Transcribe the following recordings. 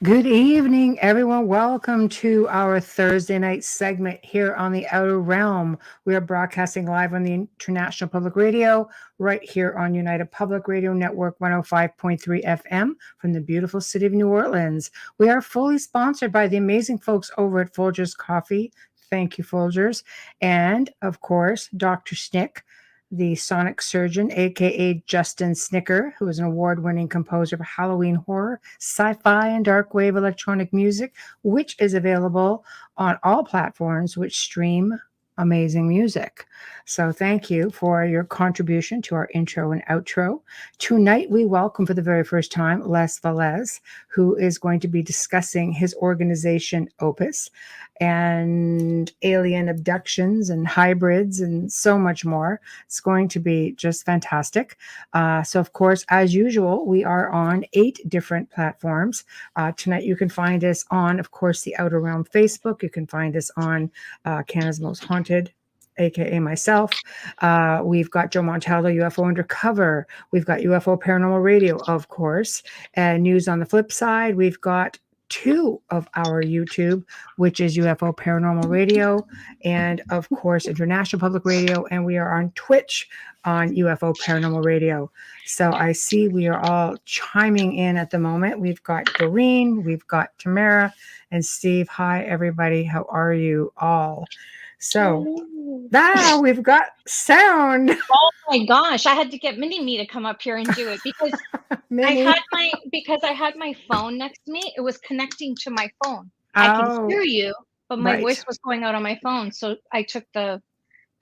Good evening, everyone. Welcome to our Thursday night segment here on the Outer Realm. We are broadcasting live on the International Public Radio, right here on United Public Radio Network 105.3 FM from the beautiful city of New Orleans. We are fully sponsored by the amazing folks over at Folgers Coffee. Thank you, Folgers. And, of course, Dr. Snick, the sonic surgeon, aka Justin Snicker, who is an award-winning composer of Halloween horror, sci-fi, and dark wave electronic music, which is available on all platforms which stream amazing music. So thank you for your contribution to our intro and outro. Tonight we welcome for the very first time Les Velez, who is going to be discussing his organization OPUS and alien abductions and hybrids and so much more. It's going to be just fantastic. So of course, as usual, we are on 8 different platforms. Tonight you can find us on, of course, the Outer Realm Facebook. You can find us on Canada's Most Haunted, aka myself. We've got Joe Montaldo, UFO Undercover. We've got UFO Paranormal Radio, of course. And news on the flip side, we've got 2 of our YouTube, which is UFO Paranormal Radio, and of course International Public Radio, and we are on Twitch on UFO Paranormal Radio. So I see we are all chiming in at the moment. We've got Doreen, we've got Tamara, and Steve. Hi everybody, how are you all? So now we've got sound. Oh my gosh, I had to get Mini-Me to come up here and do it because I had my phone next to me. It was connecting to my phone. I can hear you, but my voice was going out on my phone. So I took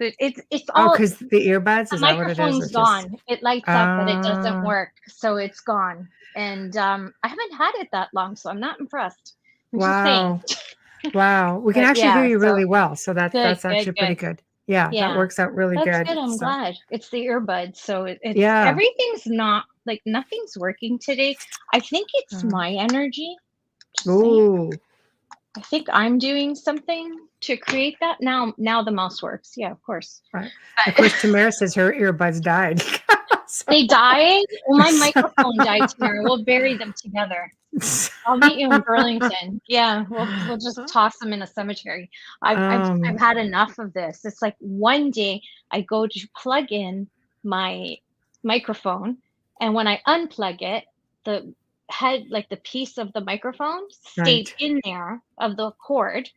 it's all because the earbuds, the is that what it is? microphone's gone. It lights up, but it doesn't work. So it's gone. And I haven't had it that long, so I'm not impressed. I'm just saying. Wow. We can actually hear you really well. So that's actually pretty good. Yeah, that works out really good. Good. I'm glad. It's the earbuds. So it's everything's not like nothing's working today. I think it's my energy. Ooh. I think I'm doing something to create that. Now the mouse works. Yeah, of course. Right. Of course, Tamara says her earbuds died. They died? Well, my microphone died, Tamara. We'll bury them together. I'll meet you in Burlington. Yeah, we'll just toss them in a cemetery. I've had enough of this. It's like one day I go to plug in my microphone, and when I unplug it, the head, like the piece of the microphone, stayed in there of the cord.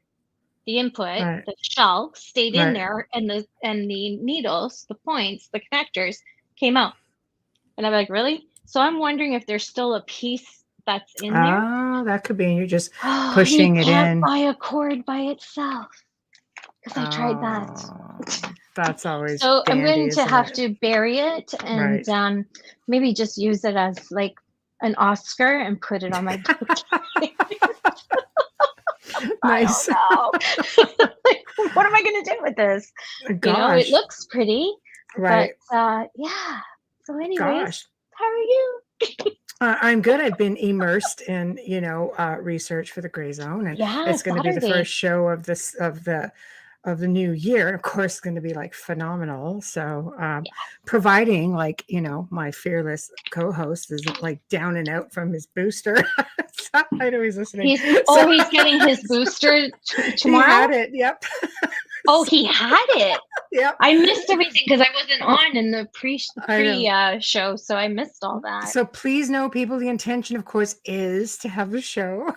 The input, the shell stayed in there, and the needles, the points, the connectors came out. And I'm like, really? So I'm wondering if there's still a piece that's in there. Oh, that could be. And you're just pushing it in. You can't buy a cord by itself. Because I tried that. That's always so dandy, I'm going to have to bury it and maybe just use it as like an Oscar and put it on my Nice. Like, what am I going to do with this? Gosh. You know, it looks pretty. Right. But yeah. So anyways, how are you? I'm good. I've been immersed in, research for the Gray Zone, and it's going to be the first show of the new year. And of course, it's going to be like phenomenal. So, providing my fearless co-host isn't like down and out from his booster. I know he's listening. He's getting his booster tomorrow. He had it. Yep. Oh, he had it. Yep. I missed everything because I wasn't on in the pre show, so I missed all that. So please know, people, the intention, of course, is to have the show.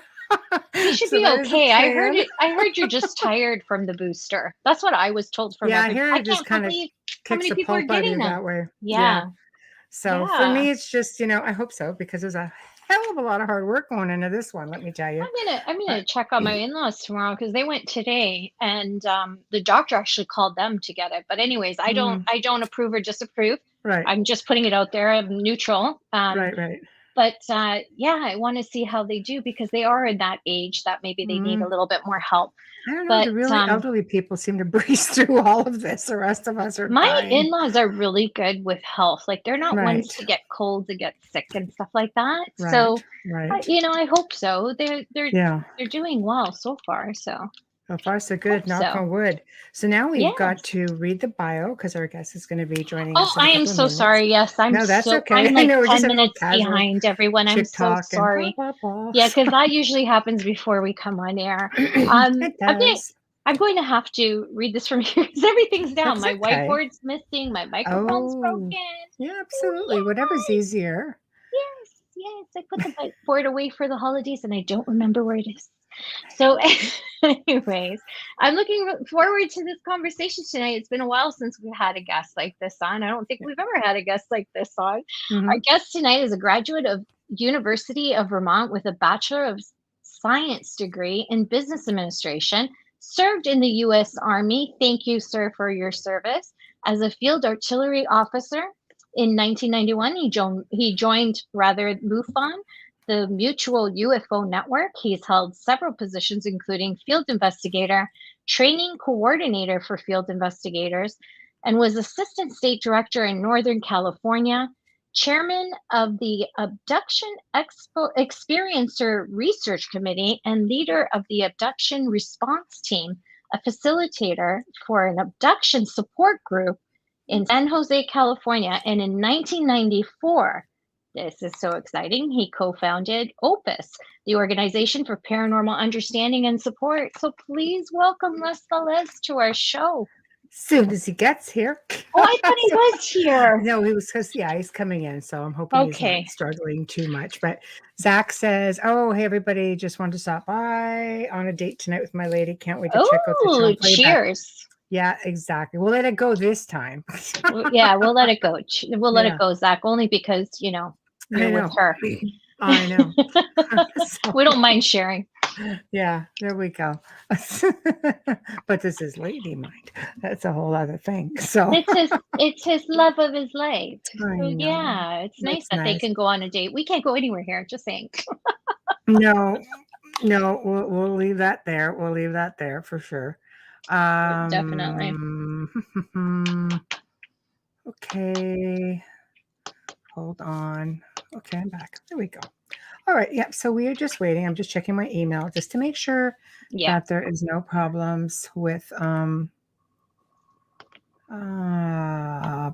You should be okay. I heard you're just tired from the booster. That's what I was told from. Yeah, I hear it just kind of kicks the pulp out of you that way. Yeah. So for me, it's just I hope so, because there's a hell of a lot of hard work going into this one. Let me tell you. I'm gonna check on my in-laws tomorrow because they went today, and the doctor actually called them to get it. But anyways, I don't approve or disapprove. Right. I'm just putting it out there. I'm neutral. Right. But I want to see how they do because they are in that age that maybe they need a little bit more help. I don't know. The really elderly people seem to breeze through all of this. The rest of us are dying. In-laws are really good with health. Like they're not ones to get colds and get sick and stuff like that. So, I hope so. They're doing well so far. So So far, so good. Hope Knock so. on wood. So now we've got Yes. to read the bio because our guest is going to be joining Oh, us in a I am couple of so minutes. sorry. Yes, No, that's okay. I'm I like know we're just 10 having a little minutes casual behind everyone. I'm chick so talk and blah, sorry. blah, blah. Yeah, because that usually happens before we come on air. It does. I'm going to have to read this from here because everything's down. That's My okay. whiteboard's missing. My microphone's Oh, broken. yeah, Oh, absolutely. Whatever's yes, easier. yes, yes. I put the whiteboard away for the holidays and I don't remember where it is. So, anyways, I'm looking forward to this conversation tonight. It's been a while since we had a guest like this on. I don't think we've ever had a guest like this on. Our Hmm. guest tonight is a graduate of University of Vermont with a Bachelor of Science degree in Business Administration, served in the U.S. Army. Thank you, sir, for your service. As a field artillery officer in 1991, he joined MUFON, the Mutual UFO Network. He's held several positions, including field investigator, training coordinator for field investigators, and was assistant state director in Northern California, chairman of the Abduction Experiencer Research Committee, and leader of the Abduction Response Team, a facilitator for an abduction support group in San Jose, California. And in 1994, this is so exciting, he co-founded OPUS, the Organization for Paranormal Understanding and Support. So please welcome Les Velez to our show. Soon as he gets here. Oh, I thought he was here. No, he was because he's coming in, so I'm hoping he's not struggling too much. But Zach says, "Oh, hey everybody, just wanted to stop by on a date tonight with my lady. Can't wait to check out the show and play back." Cheers. Yeah, exactly. We'll let it go this time. Yeah, we'll let it go. We'll let Yeah. it go, Zach, only because, you know, I you're know. with her. I know. So, We don't mind sharing. yeah, there we go. But this is lady mind. That's a whole other thing. So It's his love of his life. I So know. yeah, it's nice that they can go on a date. We can't go anywhere here, just saying. No, we'll leave that there. We'll leave that there for sure. Definitely. Okay. Hold on. Okay, I'm back. There we go. All right. Yep. So we are just waiting. I'm just checking my email just to make sure that there is no problems with done. I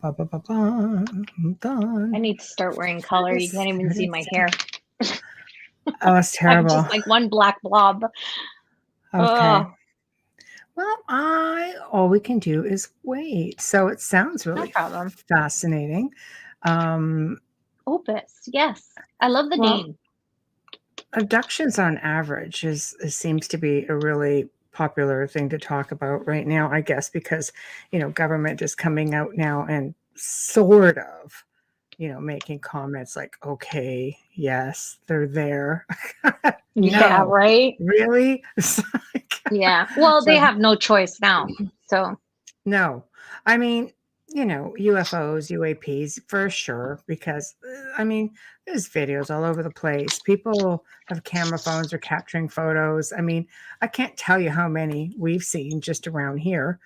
need to start wearing color. You can't even see my hair. Oh, it's terrible. I'm just like one black blob. Okay. Well, all we can do is wait. So it sounds really fascinating. OPUS, yes. I love the name. Abductions on average seems to be a really popular thing to talk about right now, I guess, because, government is coming out now and sort of, making comments like, okay, yes, they're there. Yeah, right? Really? Yeah. Well, they have no choice now. So no. I mean, UFOs, UAPs for sure, because there's videos all over the place. People have camera phones or capturing photos. I can't tell you how many we've seen just around here,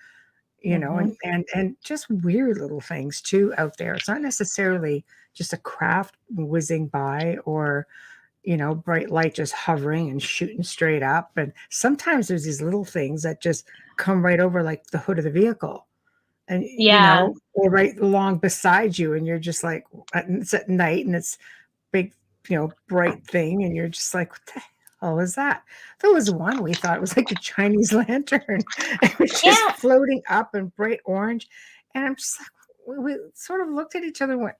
and just weird little things too out there. It's not necessarily just a craft whizzing by or, bright light just hovering and shooting straight up. And sometimes there's these little things that just come right over like the hood of the vehicle. And or right along beside you, and you're just like, it's at night, and it's big, bright thing, and you're just like, what the hell is that? There was one we thought it was like a Chinese lantern. It was just floating up in bright orange, and I'm just like, we sort of looked at each other and went,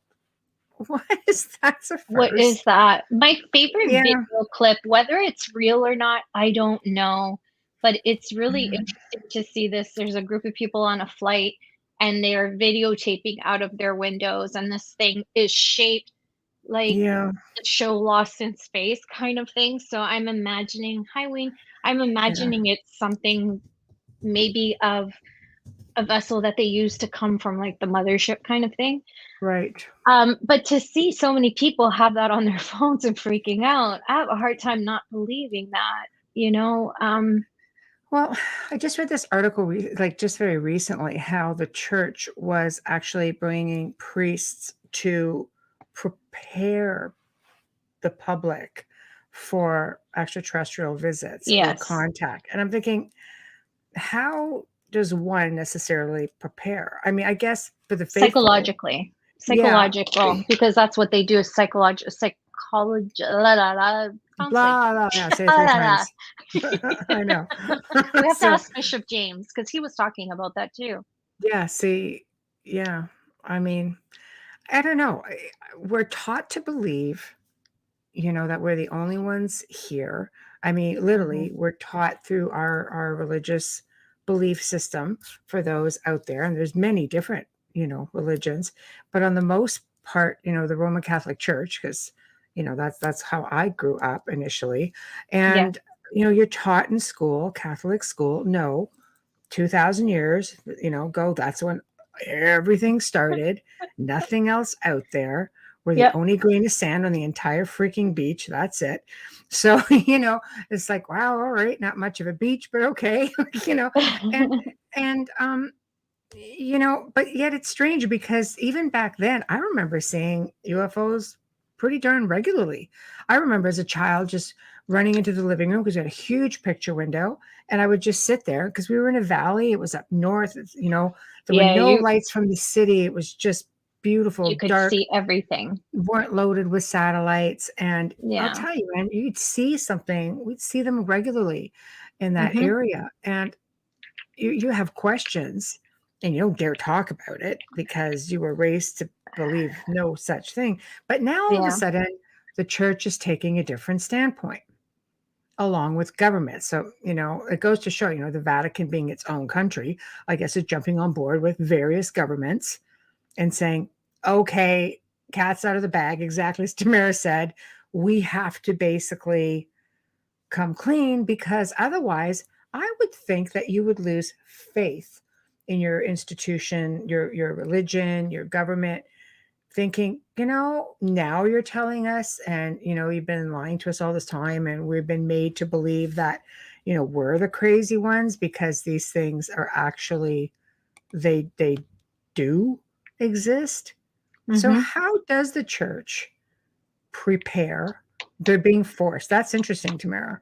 "What is that?" What is that? My favorite video clip, whether it's real or not, I don't know, but it's really interesting to see this. There's a group of people on a flight and they're videotaping out of their windows, and this thing is shaped like the show Lost in Space kind of thing. So I'm imagining, hi Wayne, I'm imagining it's something maybe of a vessel that they use to come from like the mothership kind of thing. Right. But to see so many people have that on their phones and freaking out, I have a hard time not believing that, Well, I just read this article, just very recently, how the church was actually bringing priests to prepare the public for extraterrestrial visits or contact. And I'm thinking, how does one necessarily prepare? I mean, I guess for the faithful, Psychologically, yeah, because that's what they do is psychology, la, la, la, counseling. blah, blah, yeah, say it La, three la, la. times. I know. We have to So, ask Bishop James because he was talking about that too. yeah, see, yeah, I mean, I don't know. We're taught to believe, that we're the only ones here. I mean, Mhm. literally, we're taught through our religious belief system for those out there, and there's many different, religions, but on the most part, the Roman Catholic Church, because that's how I grew up initially, Yeah. and you're taught in school, Catholic school, no, 2000 years, go, that's when everything started. Nothing else out there. We're the Yep. only grain of sand on the entire freaking beach. That's it. So, it's like, wow, all right, not much of a beach, but okay, and and but yet it's strange because even back then, I remember seeing UFOs pretty darn regularly. I remember as a child just running into the living room because we had a huge picture window, and I would just sit there because we were in a valley. It was up north, there were Yeah, no lights from the city. It was just beautiful, you could dark, see everything. weren't loaded with satellites. And I'll Yeah. tell you, man, you'd see something, we'd see them regularly in that Hmm. area. And you have questions and you don't dare talk about it because you were raised to believe no such thing. But now all of a Yeah. sudden, the church is taking a different standpoint along with government. So, it goes to show, the Vatican being its own country, I guess, is jumping on board with various governments and saying, okay, cat's out of the bag, exactly as Tamara said. We have to basically come clean because otherwise I would think that you would lose faith in your institution, your religion, your government, thinking, now you're telling us, and you've been lying to us all this time, and we've been made to believe that we're the crazy ones because these things are actually, they do exist. So Hmm. how does the church prepare? They're being forced. That's interesting, Tamara.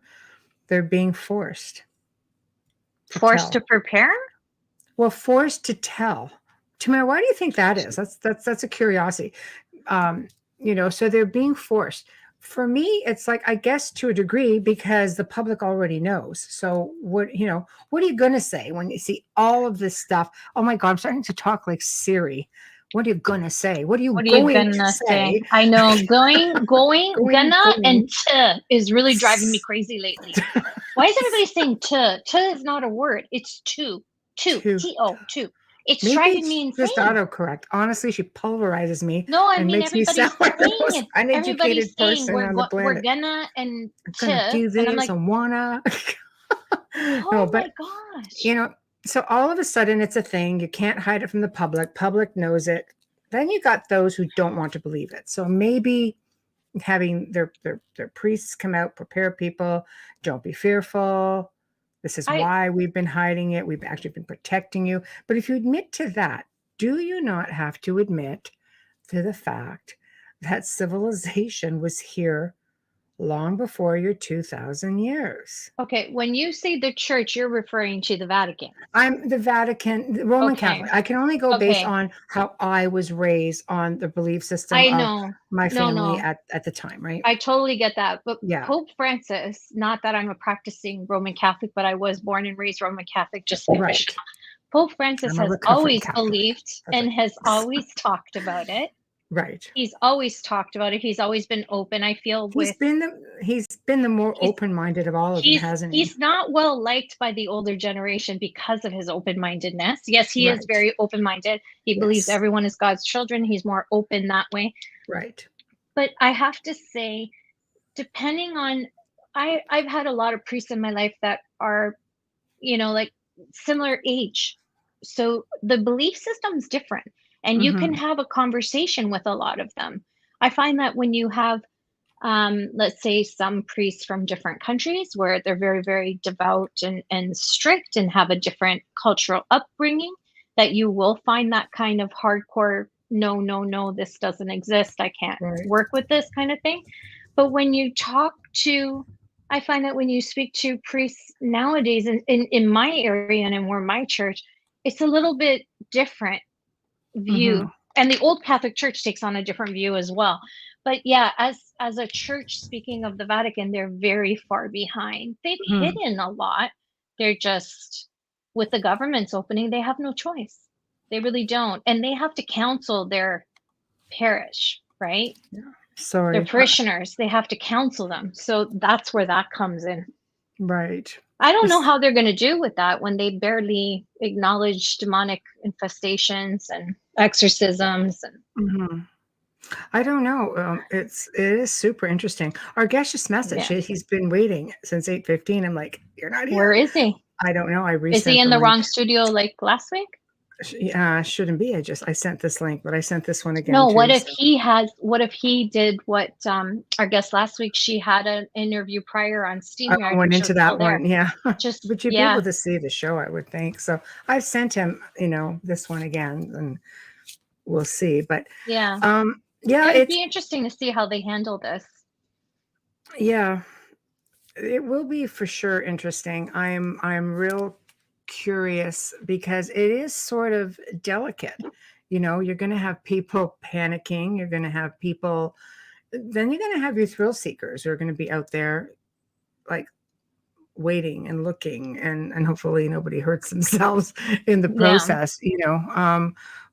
They're being forced to Forced to tell. prepare? Well, forced to tell. Tamara, why do you think that is? That's a curiosity. Um, so they're being forced. For me, it's like, I guess to a degree, because the public already knows. So what are you going to say when you see all of this stuff? Oh my God, I'm starting to talk like Siri. What are you going to say? What are you What are you going to gonna say? say? I know gonna, and Going. is really driving me crazy lately. Why is everybody saying to? To is not a word. It's to. To T-O, to. It's Maybe driving it's me just insane. autocorrect. Honestly, she pulverizes me No, I and mean makes me sound everybody's like the saying most it. Everybody's uneducated saying person on the we're planet. gonna and I'm gonna to, do and I'm this like, and wanna. No, oh but my gosh. you know, so all of a sudden it's a thing. You can't hide it from the public. Public knows it. Then you got those who don't want to believe it. So maybe having their priests come out, prepare people, don't be fearful. This is I why we've been hiding it. We've actually been protecting you. But if you admit to that, do you not have to admit to the fact that civilization was here long before your 2000 years? okay, when you say the church, you're referring to the Vatican. I'm the Vatican, the Roman Okay. Catholic. I can only go based Okay. on how I was raised on the belief system I of know. my No, family no. at the time, right? I totally get that. But Yeah, Pope Francis, not that I'm a practicing Roman Catholic, but I was born and raised Roman Catholic, just like Michelle. right. Pope Francis I'm a has recovering always Catholic. believed That's and right. has always talked about it. Right. He's always talked about it. He's always been open. I feel He's with been the more he's open-minded of all of them, hasn't he? he's not well liked by the older generation because of his open-mindedness. Yes, he is Right. very open-minded. He believes Yes. everyone is God's children. He's more open that way. Right. But I have to say, depending on I've had a lot of priests in my life that are, like similar age. So the belief system's different and you can Mhm. have a conversation with a lot of them. I find that when you have let's say some priests from different countries where they're very, very devout and strict and have a different cultural upbringing, that you will find that kind of hardcore, no, no, no, this doesn't exist. I can't Right. work with this kind of thing. But when you talk to I find that when you speak to priests nowadays in my area and in where my church, it's a little bit different Mm-hmm. view. And the old Catholic Church takes on a different view as well. But yeah, as a church, speaking of the Vatican, they're very far behind. They've Mm-hmm. hidden a lot. They're just, with the government's opening, they have no choice. They really don't. And they have to counsel their parish, right? Their Sorry. parishioners, they have to counsel them. So that's where that comes in. Right. I don't know This- how they're going to do with that when they barely acknowledge demonic infestations and exorcisms. And Mhm. I don't know. It is super interesting. Our guest just messaged. yeah, He's been waiting since 8:15. I'm like, you're not where here. is he? I don't know. I Is he resent in the the link. wrong studio like last week? Shouldn't be. I sent this link, but I sent this one again No, too. what if So. what if he did what our guest last week, she had an interview prior on I StreamYard. went which into was that still there. one. Yeah. Just But you'd be yeah, able to see the show, I would think. So I've sent him, this one again, and we'll see. But yeah. yeah, It'd be interesting to see how they handle this. yeah, it will be for sure interesting. I'm real curious because it is sort of delicate. You're going to have people panicking. You're going to have people. Then you're going to have your thrill seekers who are going to be out there, like waiting and looking, and hopefully nobody hurts themselves in the Yeah. process.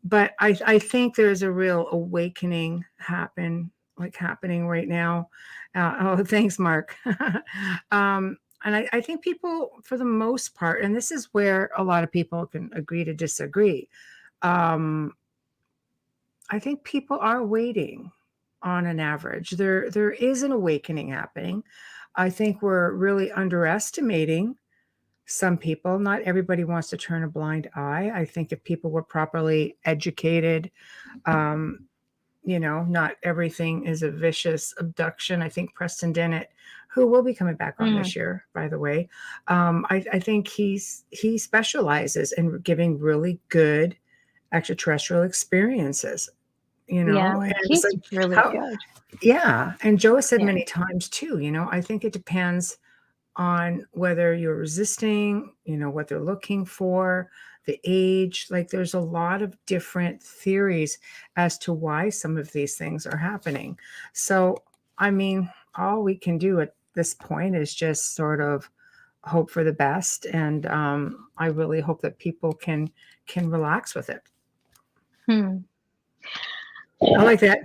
But I think there's a real awakening happening right now. Oh, thanks, Mark. And I think people, for the most part, and this is where a lot of people can agree to disagree. I think people are waiting on an average. There is an awakening happening. I think we're really underestimating some people. Not everybody wants to turn a blind eye. I think if people were properly educated, um, not everything is a vicious abduction. I think Preston Dennett, who will be coming back on this year, by the way, I think he specializes in giving really good extraterrestrial experiences. Yeah, And he's it's like, really how, good. yeah. And Joe has said Yeah. many times too, I think it depends on whether you're resisting, what they're looking for, the age. Like there's a lot of different theories as to why some of these things are happening. So, I mean, all we can do at this point is just sort of hope for the best. And I really hope that people can relax with it. Hmm. I like that.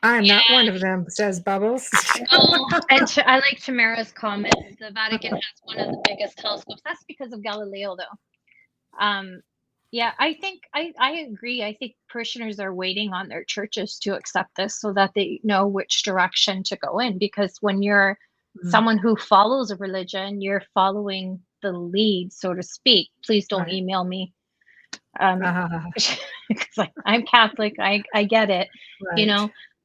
I'm not one of them, says Bubbles. And I like Tamara's comment. The Vatican has one of the biggest telescopes. That's because of Galileo, though. Yeah, I think I agree. I think parishioners are waiting on their churches to accept this so that they know which direction to go in. Because when you're someone who follows a religion, you're following the lead, so to speak. Please don't Right. email me. Because I'm Catholic, I get it, Right.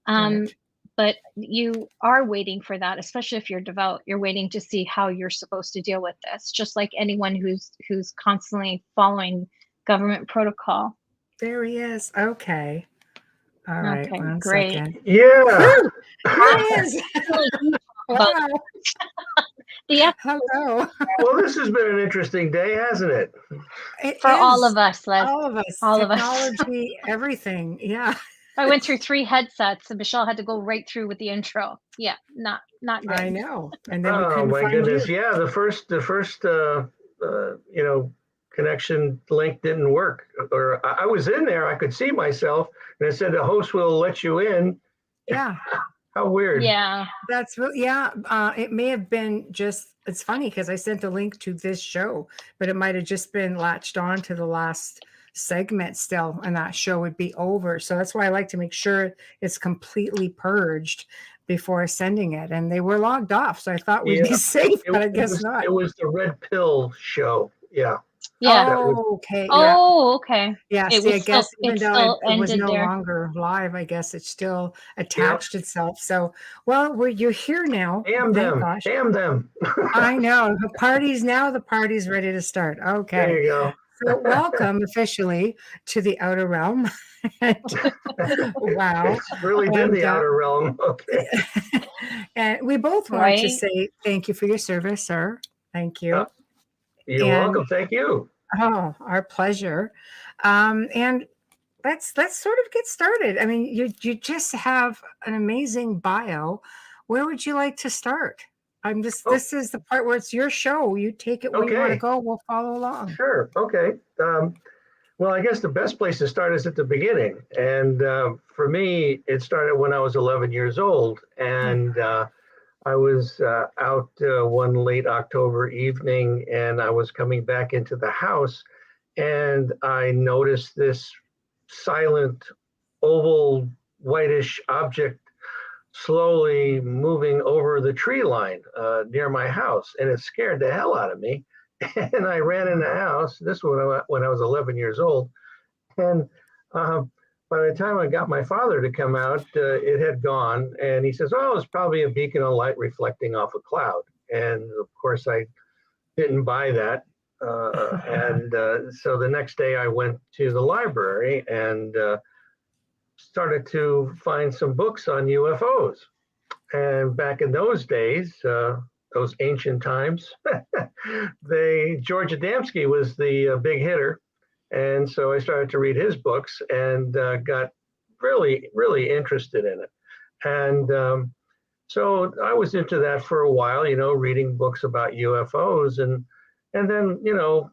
Right. but you are waiting for that, especially if you're devout. You're waiting to see how you're supposed to deal with this, just like anyone who's constantly following government protocol. There he is. Okay. All right. Okay, 1 great. second. Yeah. There he is. About Wow. the Hello. Well, this has been an interesting day, hasn't it? It for all is. of us, Les. All of us. All of us. Technology, everything. Yeah. I went through 3 headsets, and Michelle had to go right through with the intro. Yeah, not good. I know. And then we Oh couldn't my find goodness! you. Yeah, the first connection link didn't work, or I was in there. I could see myself, and it said the host will let you in. Yeah. How weird. Yeah. That's really, yeah. It may have been just, it's funny because I sent the link to this show, but it might have just been latched on to the last segment still, and that show would be over. So that's why I like to make sure it's completely purged before sending it. And they were logged off. So I thought we'd be safe, but I guess not. It was the Red Pill show. Yeah. Yeah. Oh, okay. Oh, okay. Yeah. It See, was I guess still- even it though still it was ended no there. longer live, I guess it still attached itself. So, well, you're here now. Damn Thank them. gosh. Damn them. I know. The party's ready to start. Okay. There you go. So welcome officially to the outer realm. Wow. It's really been the outer realm. Okay. And we both want to say thank you for your service, sir. Thank you. You're welcome. Thank you. Oh, our pleasure. And let's sort of get started. I mean, you just have an amazing bio. Where would you like to start? This is the part where it's your show. You take it where you want to go. We'll follow along. Sure. Okay. Well, I guess the best place to start is at the beginning. And for me, it started when I was 11 years old. And I was out one late October evening, and I was coming back into the house, and I noticed this silent, oval, whitish object slowly moving over the tree line near my house, and it scared the hell out of me. And I ran in the house. This was when I was 11 years old, and by the time I got my father to come out, it had gone, and he says, "Oh, it's probably a beacon of light reflecting off a cloud." And of course, I didn't buy that. So the next day, I went to the library and started to find some books on UFOs. And back in those days, those ancient times, George Adamski was the big hitter. And so I started to read his books and got really, really interested in it. And so I was into that for a while, reading books about UFOs. And then,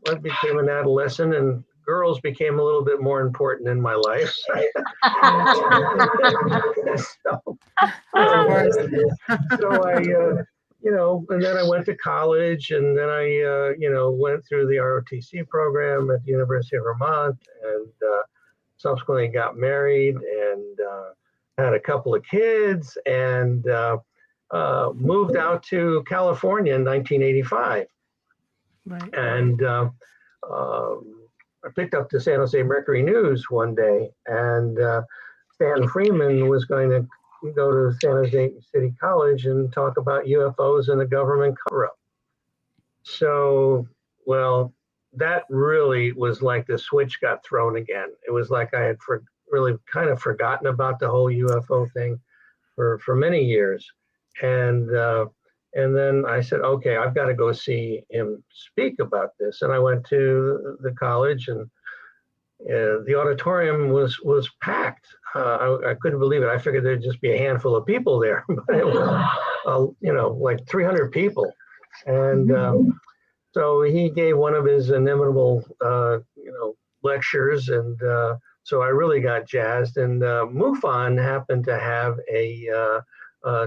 I became an adolescent, and girls became a little bit more important in my life. So I, and then I went to college, and then I, went through the ROTC program at the University of Vermont, and subsequently got married and had a couple of kids, and moved out to California in 1985. Right. And I picked up the San Jose Mercury News one day, and Stanton Friedman was going to go to San Jose City College and talk about UFOs and the government cover-up. So, well, that really was like the switch got thrown again. It was like I had really kind of forgotten about the whole UFO thing for many years. And then I said, okay, I've got to go see him speak about this. And I went to the college, and the auditorium was packed. I couldn't believe it. I figured there'd just be a handful of people there, but it was, like 300 people. And so he gave one of his inimitable, lectures, and so I really got jazzed. And MUFON happened to have a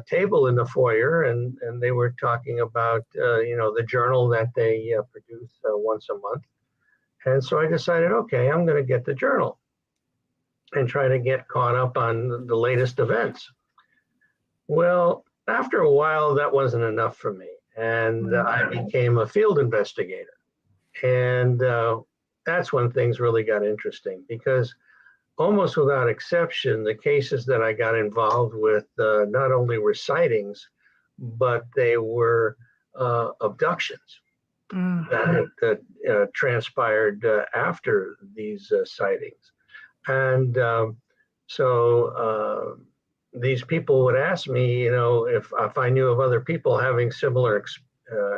table in the foyer, and they were talking about the journal that they produce once a month. And so I decided, okay, I'm going to get the journal and try to get caught up on the latest events. Well, after a while, that wasn't enough for me, and I became a field investigator. And that's when things really got interesting, because almost without exception, the cases that I got involved with not only were sightings, but they were abductions that transpired after these sightings. And so these people would ask me, if I knew of other people having similar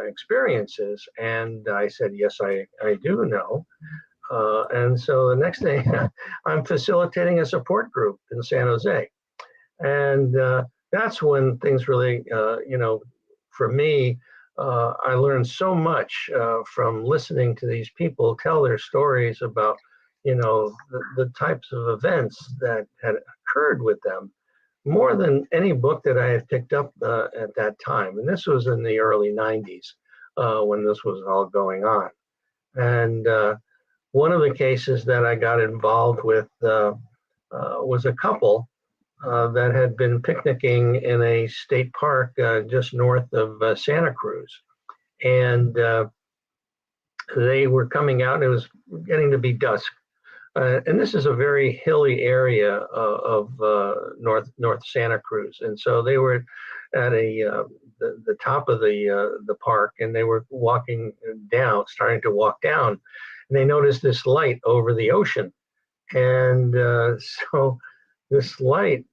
experiences. And I said, yes, I do know. And so the next thing, I'm facilitating a support group in San Jose. And that's when things really, for me, I learned so much from listening to these people tell their stories about, the types of events that had occurred with them, more than any book that I had picked up at that time. And this was in the early 90s when this was all going on. And one of the cases that I got involved with was a couple that had been picnicking in a state park just north of Santa Cruz. And they were coming out, and it was getting to be dusk. And this is a very hilly area of North Santa Cruz. And so they were at the top of the park, and they were walking down, starting to walk down. and they noticed this light over the ocean. And so this light,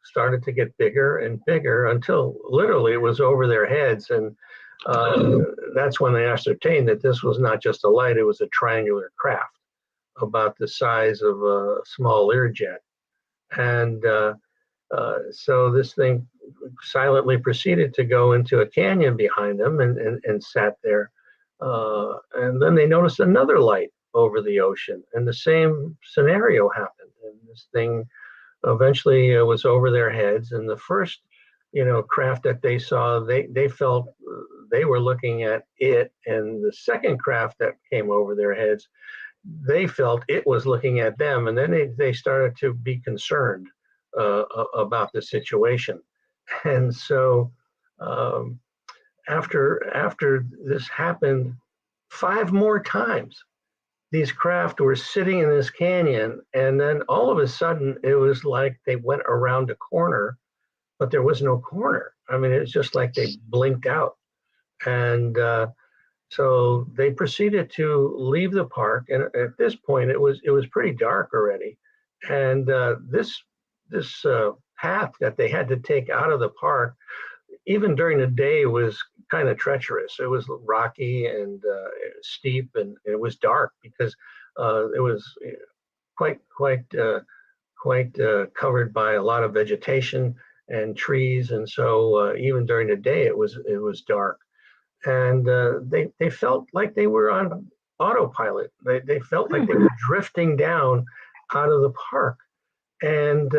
started to get bigger and bigger until literally it was over their heads. And that's when they ascertained that this was not just a light, it was a triangular craft about the size of a small Learjet. And so this thing silently proceeded to go into a canyon behind them and sat there. And then they noticed another light over the ocean, and the same scenario happened. And this thing eventually was over their heads. And the first, craft that they saw, they felt they were looking at it. And the second craft that came over their heads, they felt it was looking at them. And then they started to be concerned about the situation. And so after this happened 5 more times, these craft were sitting in this canyon, and then all of a sudden it was like they went around a corner, but there was no corner. I mean, it was just like they blinked out. And so they proceeded to leave the park, and at this point it was pretty dark already. And this path that they had to take out of the park, even during the day, was kind of treacherous. It was rocky and steep, and it was dark because it was quite covered by a lot of vegetation and trees. And so even during the day, it was dark. And they felt like they were on autopilot. They felt like they were drifting down out of the park. And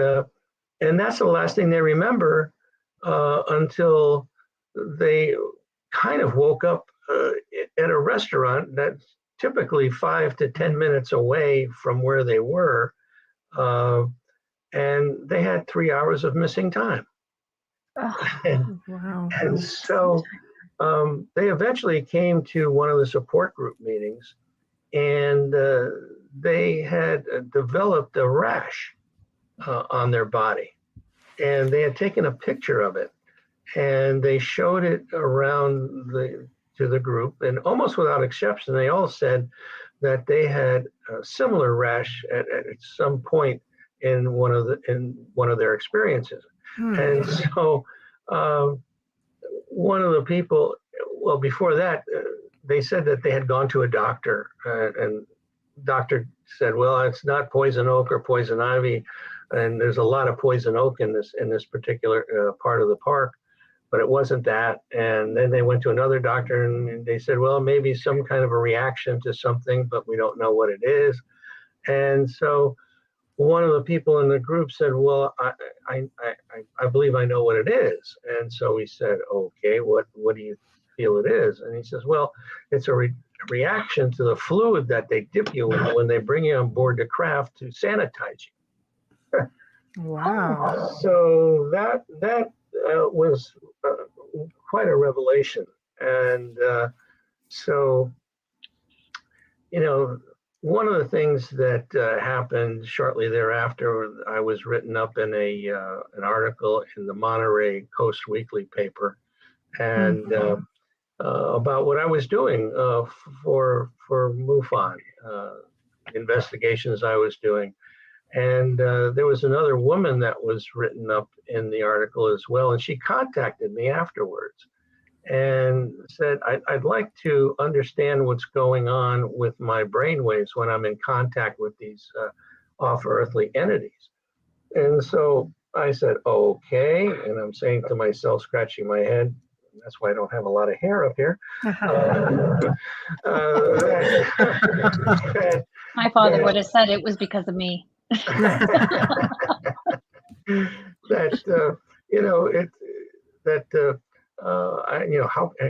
that's the last thing they remember until they kind of woke up at a restaurant that's typically 5 to 10 minutes away from where they were. And they had 3 hours of missing time. Wow. And so they eventually came to one of the support group meetings, and they had developed a rash on their body. And they had taken a picture of it, and they showed it around to the group, and almost without exception, they all said that they had a similar rash at some point in one of their experiences. And so one of the people, well, before that, they said that they had gone to a doctor, and doctor said, well, it's not poison oak or poison ivy, and there's a lot of poison oak in this particular part of the park, but it wasn't that. And then they went to another doctor, and they said, well, maybe some kind of a reaction to something, but we don't know what it is. And so one of the people in the group said, well, I believe I know what it is. And so we said, okay, what do you feel it is? And he says, well, it's a reaction to the fluid that they dip you in when they bring you on board the craft to sanitize you. Wow. So that was quite a revelation. And so, one of the things that happened shortly thereafter, I was written up in an article in the Monterey Coast Weekly paper, and about what I was doing for MUFON, investigations I was doing. And there was another woman that was written up in the article as well, and she contacted me afterwards and said, I'd like to understand what's going on with my brainwaves when I'm in contact with these off-earthly entities. And so I said, okay. And I'm saying to myself, scratching my head, that's why I don't have a lot of hair up here. My father would have said it was because of me. How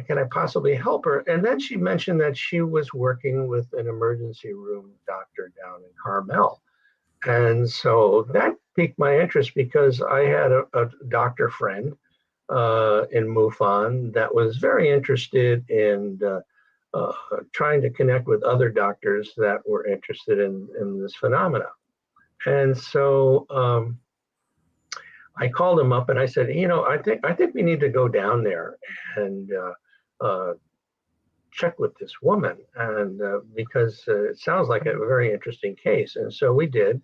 can I possibly help her? And then she mentioned that she was working with an emergency room doctor down in Carmel. And so that piqued my interest because I had a doctor friend in MUFON that was very interested in trying to connect with other doctors that were interested in this phenomena. And so I called him up and I said, I think we need to go down there and check with this woman, and because it sounds like a very interesting case. And so we did.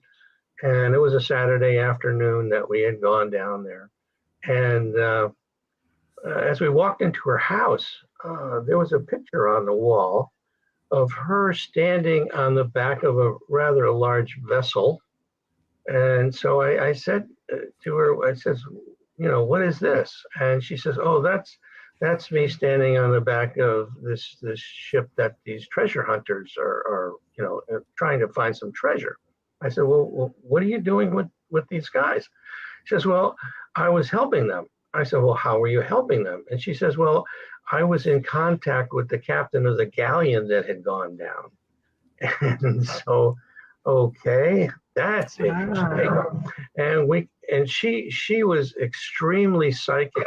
And it was a Saturday afternoon that we had gone down there. And as we walked into her house, there was a picture on the wall of her standing on the back of a rather large vessel. And so I said to her, I says, you know, what is this? And she says, oh, that's me standing on the back of this ship that these treasure hunters are you know, trying to find some treasure. I said, well, what are you doing with these guys? She says, well, I was helping them. I said, well, how were you helping them? And she says, well, I was in contact with the captain of the galleon that had gone down. And so, okay, that's interesting. And she was extremely psychic,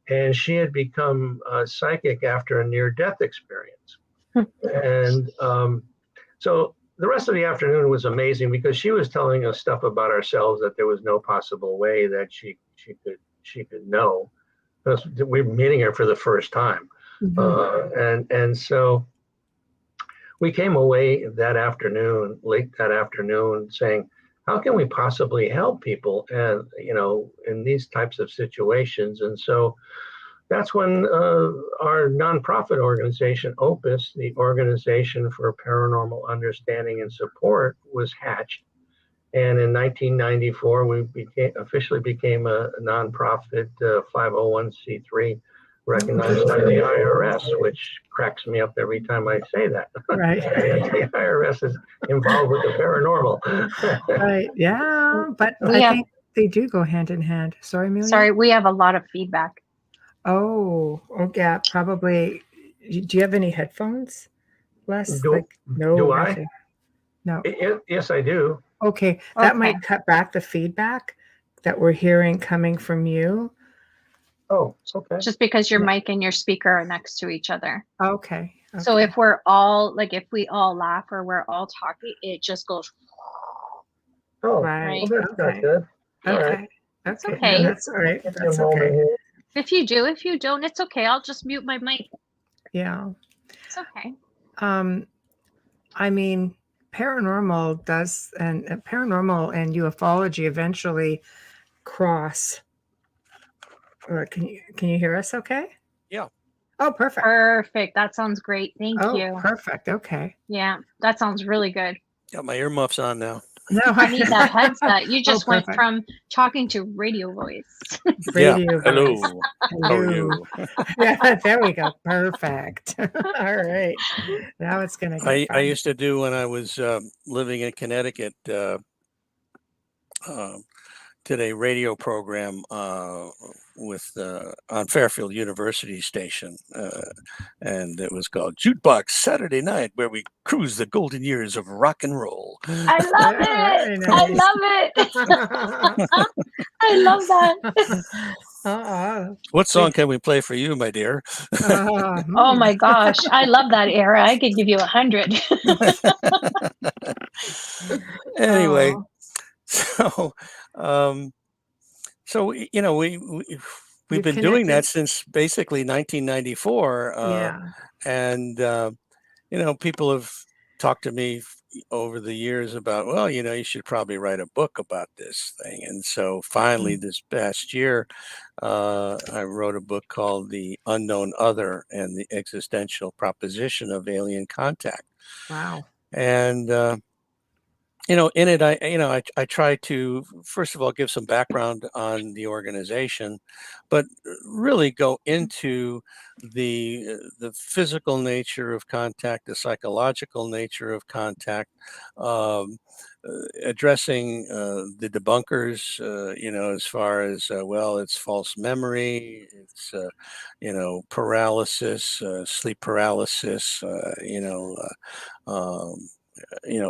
and she had become psychic after a near-death experience. And so the rest of the afternoon was amazing because she was telling us stuff about ourselves that there was no possible way that she could know, because we were meeting her for the first time. And so we came away that afternoon, late that afternoon, saying, how can we possibly help people, and you know, in these types of situations? And so that's when our nonprofit organization, OPUS, the Organization for Paranormal Understanding and Support, was hatched. And in 1994, we officially became a nonprofit 501c3 recognized by the IRS, which cracks me up every time I say that. Right. The IRS is involved with the paranormal. Right. Yeah. But I think they do go hand in hand. Sorry, Amelia? Sorry, we have a lot of feedback. Oh, yeah, probably. Do you have any headphones, Les? Do I? Nothing. No. Yes, I do. Okay. That might cut back the feedback that we're hearing coming from you. Oh, okay. Just because your mic and your speaker are next to each other. Okay. So if we're all, like, if we all laugh or we're all talking, it just goes. Oh, right. Well, that's not good. Okay. Right. That's okay. okay. Yeah, that's all right. That's okay. If you do, if you don't, it's okay. I'll just mute my mic. Yeah. It's okay. I mean, paranormal does, and paranormal and ufology eventually cross. Can you hear us okay? Yeah. Oh, perfect. Perfect. That sounds great. Thank you. Perfect. Okay. Yeah, that sounds really good. Got my earmuffs on now. No, I need that headset. You just went perfect. from talking to radio voice. Radio Hello. voice. How are you? Yeah, there we go. Perfect. All right. Now it's going to get I used to do, when I was living in Connecticut, did a radio program with on Fairfield University station, and it was called Jukebox Saturday Night, where we cruise the golden years of rock and roll. I love it. Nice. I love it. I love that. What song can we play for you, my dear? Oh my gosh, I love that era. I could give you 100. Anyway, so you know, we've been doing that since basically 1994. And you know, people have talked to me over the years about, well, you know, you should probably write a book about this thing. And so finally this past year, I wrote a book called The Unknown Other and the Existential Proposition of Alien Contact. Wow. And you know, in it, I try to, first of all, give some background on the organization, but really go into the physical nature of contact, the psychological nature of contact, addressing the debunkers, you know, as far as, well, it's false memory, it's, you know, paralysis, sleep paralysis, you know,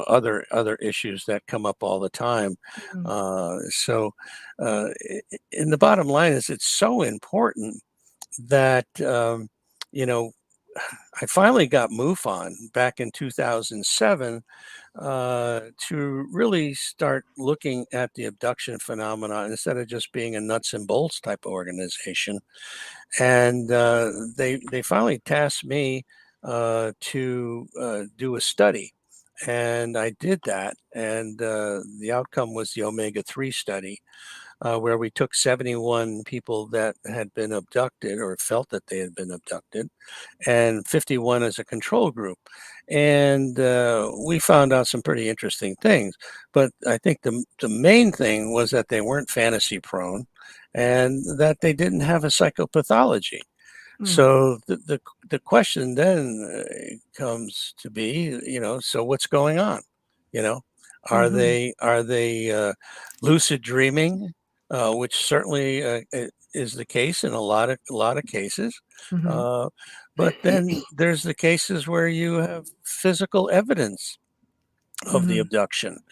other issues that come up all the time. So and the bottom line is, it's so important that, you know, I finally got MUFON back in 2007 to really start looking at the abduction phenomenon instead of just being a nuts and bolts type of organization. And they finally tasked me to do a study. And I did that. And the outcome was the omega-3 study, where we took 71 people that had been abducted or felt that they had been abducted, and 51 as a control group. And we found out some pretty interesting things. But I think the main thing was that they weren't fantasy prone and that they didn't have a psychopathology. So the question then comes to be, so what's going on? Are they lucid dreaming, which certainly is the case in a lot of cases. But then there's the cases where you have physical evidence of the abduction,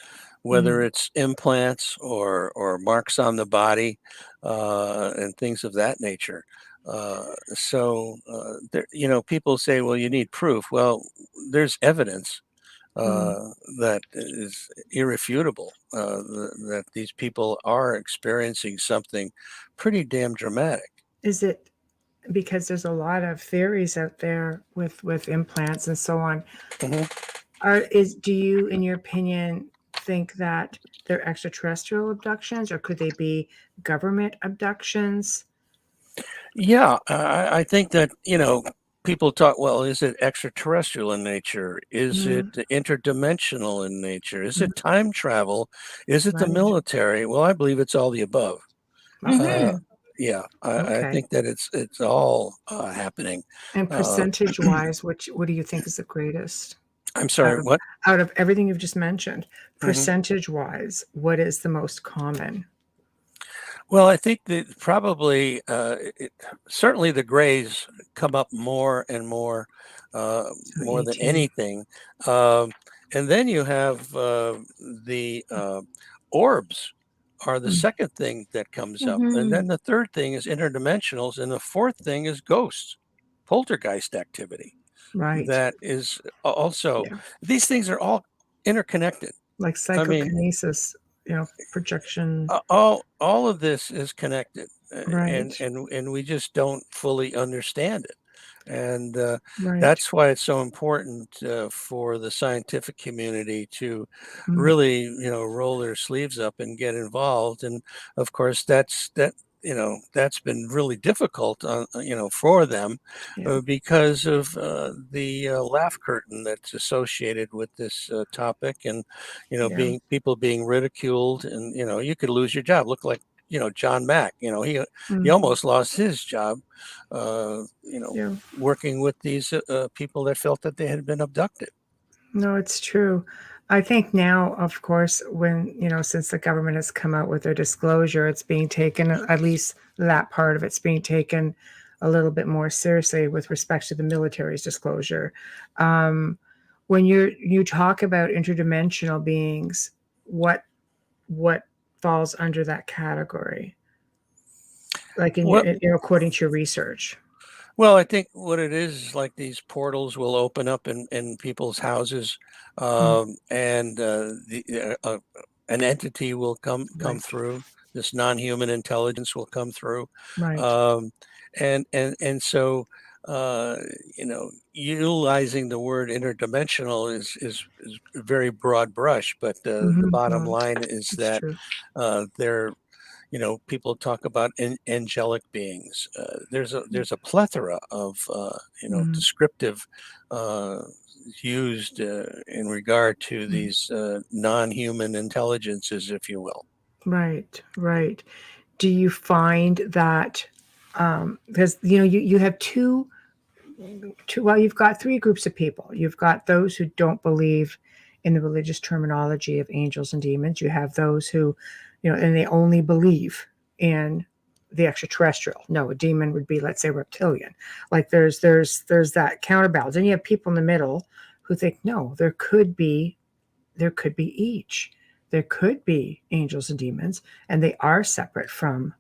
whether it's implants or marks on the body, and things of that nature. There, people say, well, you need proof. Well, there's evidence that is irrefutable, that these people are experiencing something pretty damn dramatic. Is it because there's a lot of theories out there with implants and so on? Do you, in your opinion, think that they're extraterrestrial abductions, or could they be government abductions? Yeah, I think that, people talk, well, is it extraterrestrial in nature? Is it interdimensional in nature? Is it time travel? Is it the military? Well, I believe it's all the above. Yeah, I think that it's all happening. And percentage-wise, what do you think is the greatest? I'm sorry, what? Out of everything you've just mentioned, percentage-wise, what is the most common? Well, I think that probably, certainly the grays come up more and more, more than 18. anything. And then you have the orbs are the second thing that comes up. And then the third thing is interdimensionals. And the fourth thing is ghosts, poltergeist activity. Right. That is also, these things are all interconnected. Like psychokinesis, projection. All of this is connected, Right. and we just don't fully understand it. And Right. that's why it's so important for the scientific community to really, roll their sleeves up and get involved. And of course, that's been really difficult, for them, because of the laugh curtain that's associated with this topic, and people being ridiculed, and you could lose your job. Look like John Mack. He almost lost his job. Working with these people that felt that they had been abducted. No, it's true. I think now, of course, when, since the government has come out with their disclosure, it's being taken, at least that part of it's being taken a little bit more seriously with respect to the military's disclosure. When you talk about interdimensional beings, what falls under that category? Like according to your research. Well, I think what it is like these portals will open up in people's houses, and an entity will come through. This non-human intelligence will come through, and so utilizing the word interdimensional is a very broad brush, but the bottom line is that they're people talk about angelic beings. There's a plethora of descriptive used in regard to these non-human intelligences, if you will. Right. Do you find that because you have two, well, you've got three groups of people. You've got those who don't believe in the religious terminology of angels and demons. You have those who and they only believe in the extraterrestrial. No, a demon would be, let's say, reptilian. Like there's that counterbalance. And you have people in the middle who think, no, there could be each. There could be angels and demons, and they are separate from,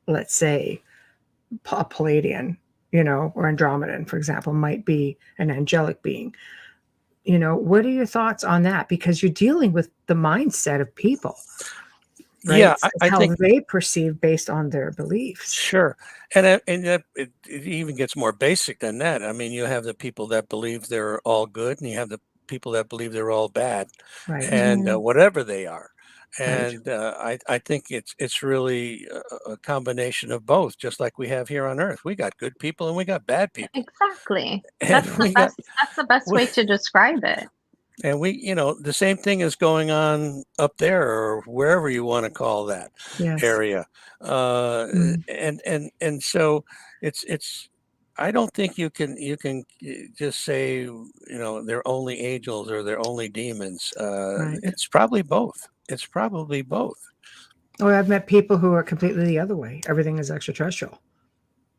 let's say, a Palladian, or Andromedan, for example, might be an angelic being. What are your thoughts on that? Because you're dealing with the mindset of people. right? Yeah, It's I how think they perceive based on their beliefs. sure, and it even gets more basic than that. I mean, you have the people that believe they're all good, and you have the people that believe they're all bad, Right. and whatever they are. Right. And I think it's really a combination of both, just like we have here on Earth. We got good people and we got bad people, Exactly. and we got That's the best we, way to describe it. and we, the same thing is going on up there or wherever you want to call that Yes. area. And so it's I don't think you can just say, they're only angels or they're only demons. Right. It's probably both. It's probably both. Oh, I've met people who are completely the other way. Everything is extraterrestrial.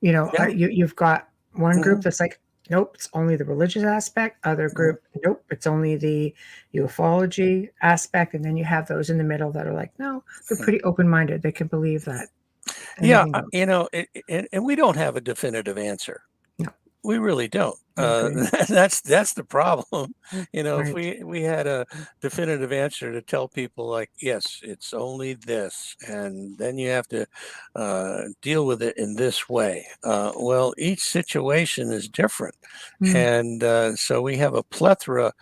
Yeah. You've got one group Mhm. that's like, nope, it's only the religious aspect. Other group, nope, it's only the ufology aspect. And then you have those in the middle that are like, no, they're pretty open-minded. They can believe that Yeah, anything goes. and we don't have a definitive answer. No, We really don't. I agree. That's the problem. If Right. we had a definitive answer to tell people like, yes, it's only this, and then you have to deal with it in this way. Well, each situation is different, Mm, and so we have a plethora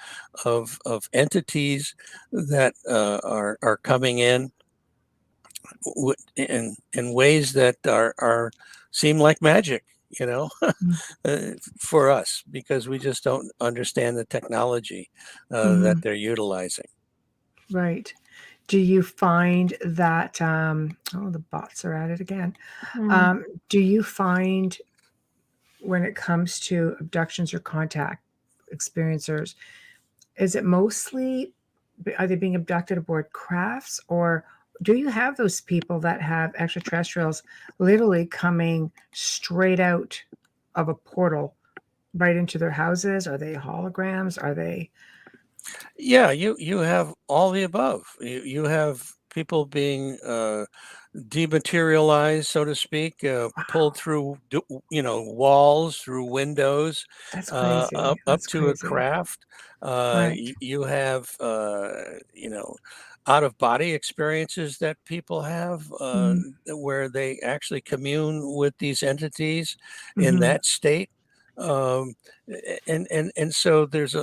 of entities that are coming in in ways that are seem like magic, you know, mm, for us because we just don't understand the technology that mhm. they're utilizing. Right. Do you find that, oh, the bots are at it again. Mm. Do you find when it comes to abductions or contact experiencers, is it mostly, are they being abducted aboard crafts, or do you have those people that have extraterrestrials literally coming straight out of a portal right into their houses? Are they holograms? Are they? Yeah, you have all the above. You have people being dematerialized, so to speak, pulled Wow, through, walls, through windows, that's crazy. up That's to a crazy. craft. Right. You have, out of body experiences that people have Mm, where they actually commune with these entities in mhm, that state. Um, and so there's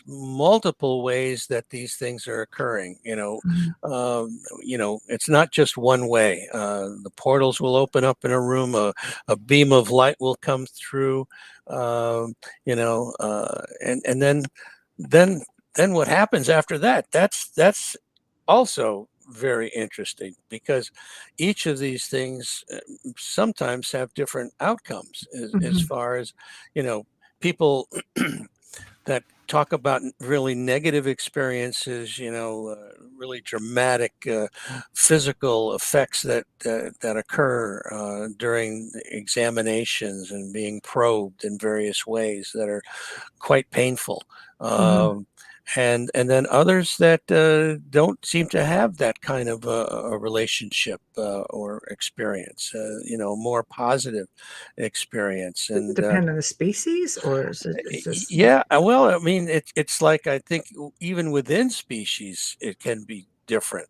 multiple ways that these things are occurring. mhm, It's not just one way. The portals will open up in a room, a beam of light will come through, and then then what happens after that? That's also very interesting because each of these things sometimes have different outcomes as mhm, far as people that talk about really negative experiences, really dramatic physical effects that occur during examinations and being probed in various ways that are quite painful. mhm, And then others that don't seem to have that kind of a relationship or experience, more positive experience. Does it And depend on the species, or is this? yeah, well, I mean, it's like I think even within species, it can be different.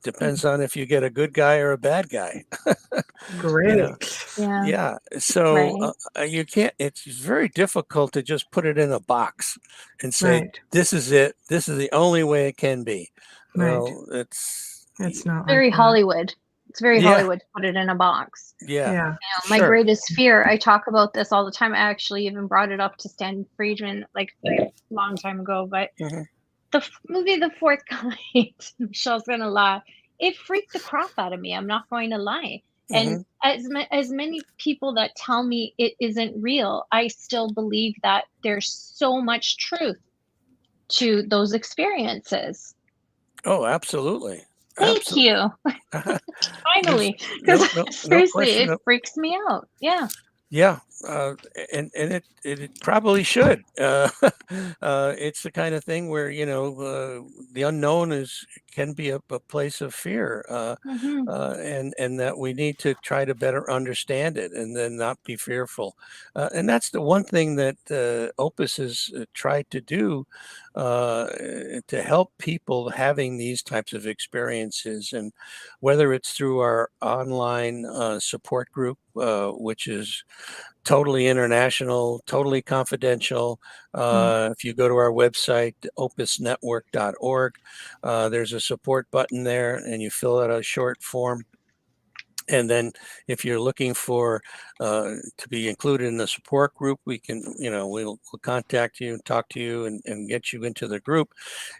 Depends on if you get a good guy or a bad guy. you know, Great. Yeah. yeah. So Right. you can't. It's very difficult to just put it in a box and say Right. this is it. This is the only way it can be. Right. Well, it's It's not like Very that. Hollywood. It's very yeah, Hollywood to put it in a box. yeah, Yeah. My sure. greatest fear, I talk about this all the time. I actually even brought it up to Stan Friedman like a long time ago, but Mhm, the movie The Fourth Kind, Michelle's gonna laugh. It freaked the crap out of me. I'm not going to lie. And mhm. as many people that tell me it isn't real, I still believe that there's so much truth to those experiences. Oh, absolutely, Thank absolutely. you. There's Finally, because no seriously, question. it freaks me out. Yeah. Yeah, and it probably should. It's the kind of thing where the unknown can be a place of fear, Hmm. and that we need to try to better understand it, and then not be fearful. And that's the one thing that Opus has tried to do to help people having these types of experiences, and whether it's through our online support group, which is totally international, totally confidential. If you go to our website, opusnetwork.org, there's a support button there, and you fill out a short form. And then if you're looking for to be included in the support group, we can, we'll contact you and talk to you and get you into the group.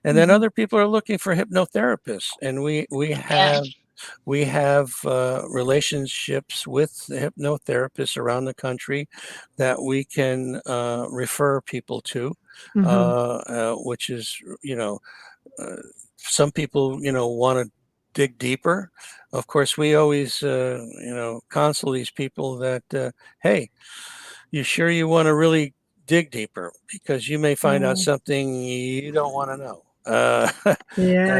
And then other people are looking for hypnotherapists, and we have relationships with hypnotherapists around the country that we can refer people to, which is, some people, want to dig deeper. Of course, we always, counsel these people that, hey, you sure you want to really dig deeper, because you may find out something you don't want to know. Yeah,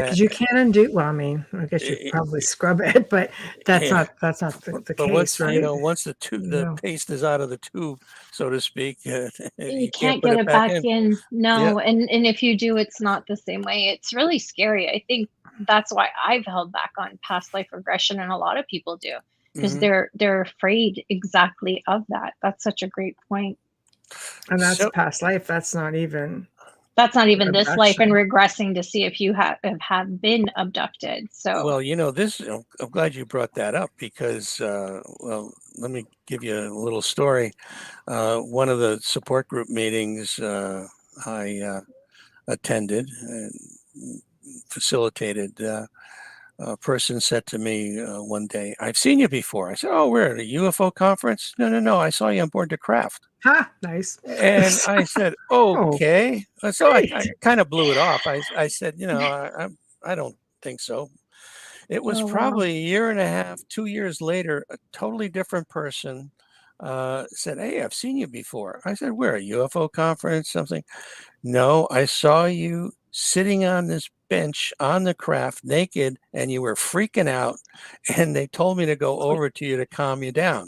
because you can't undo. Well, I mean, I guess you probably scrub it, but that's not the case, once, right? once the paste is out of the tube, so to speak, You can't can't put get it it back in. in. No, and if you do, it's not the same way. It's really scary. I think that's why I've held back on past life regression, and a lot of people do, because they're afraid exactly of that. That's such a great point. And that's past life. That's not even this life, and regressing to see if you have been abducted. So, well, I'm glad you brought that up, because, well, let me give you a little story. One of the support group meetings I attended and facilitated, a person said to me one day, "I've seen you before." I said, "Oh, where, at a UFO conference?" No, I saw you on board the craft. Ha, nice. And I said, "Okay." So I kind of blew it off. I said, I don't think so. It was probably a year and a half, 2 years later, a totally different person said, "Hey, I've seen you before." I said, "Where, a UFO conference, something?" "No, I saw you sitting on this bench on the craft naked, and you were freaking out, and they told me to go over to you to calm you down."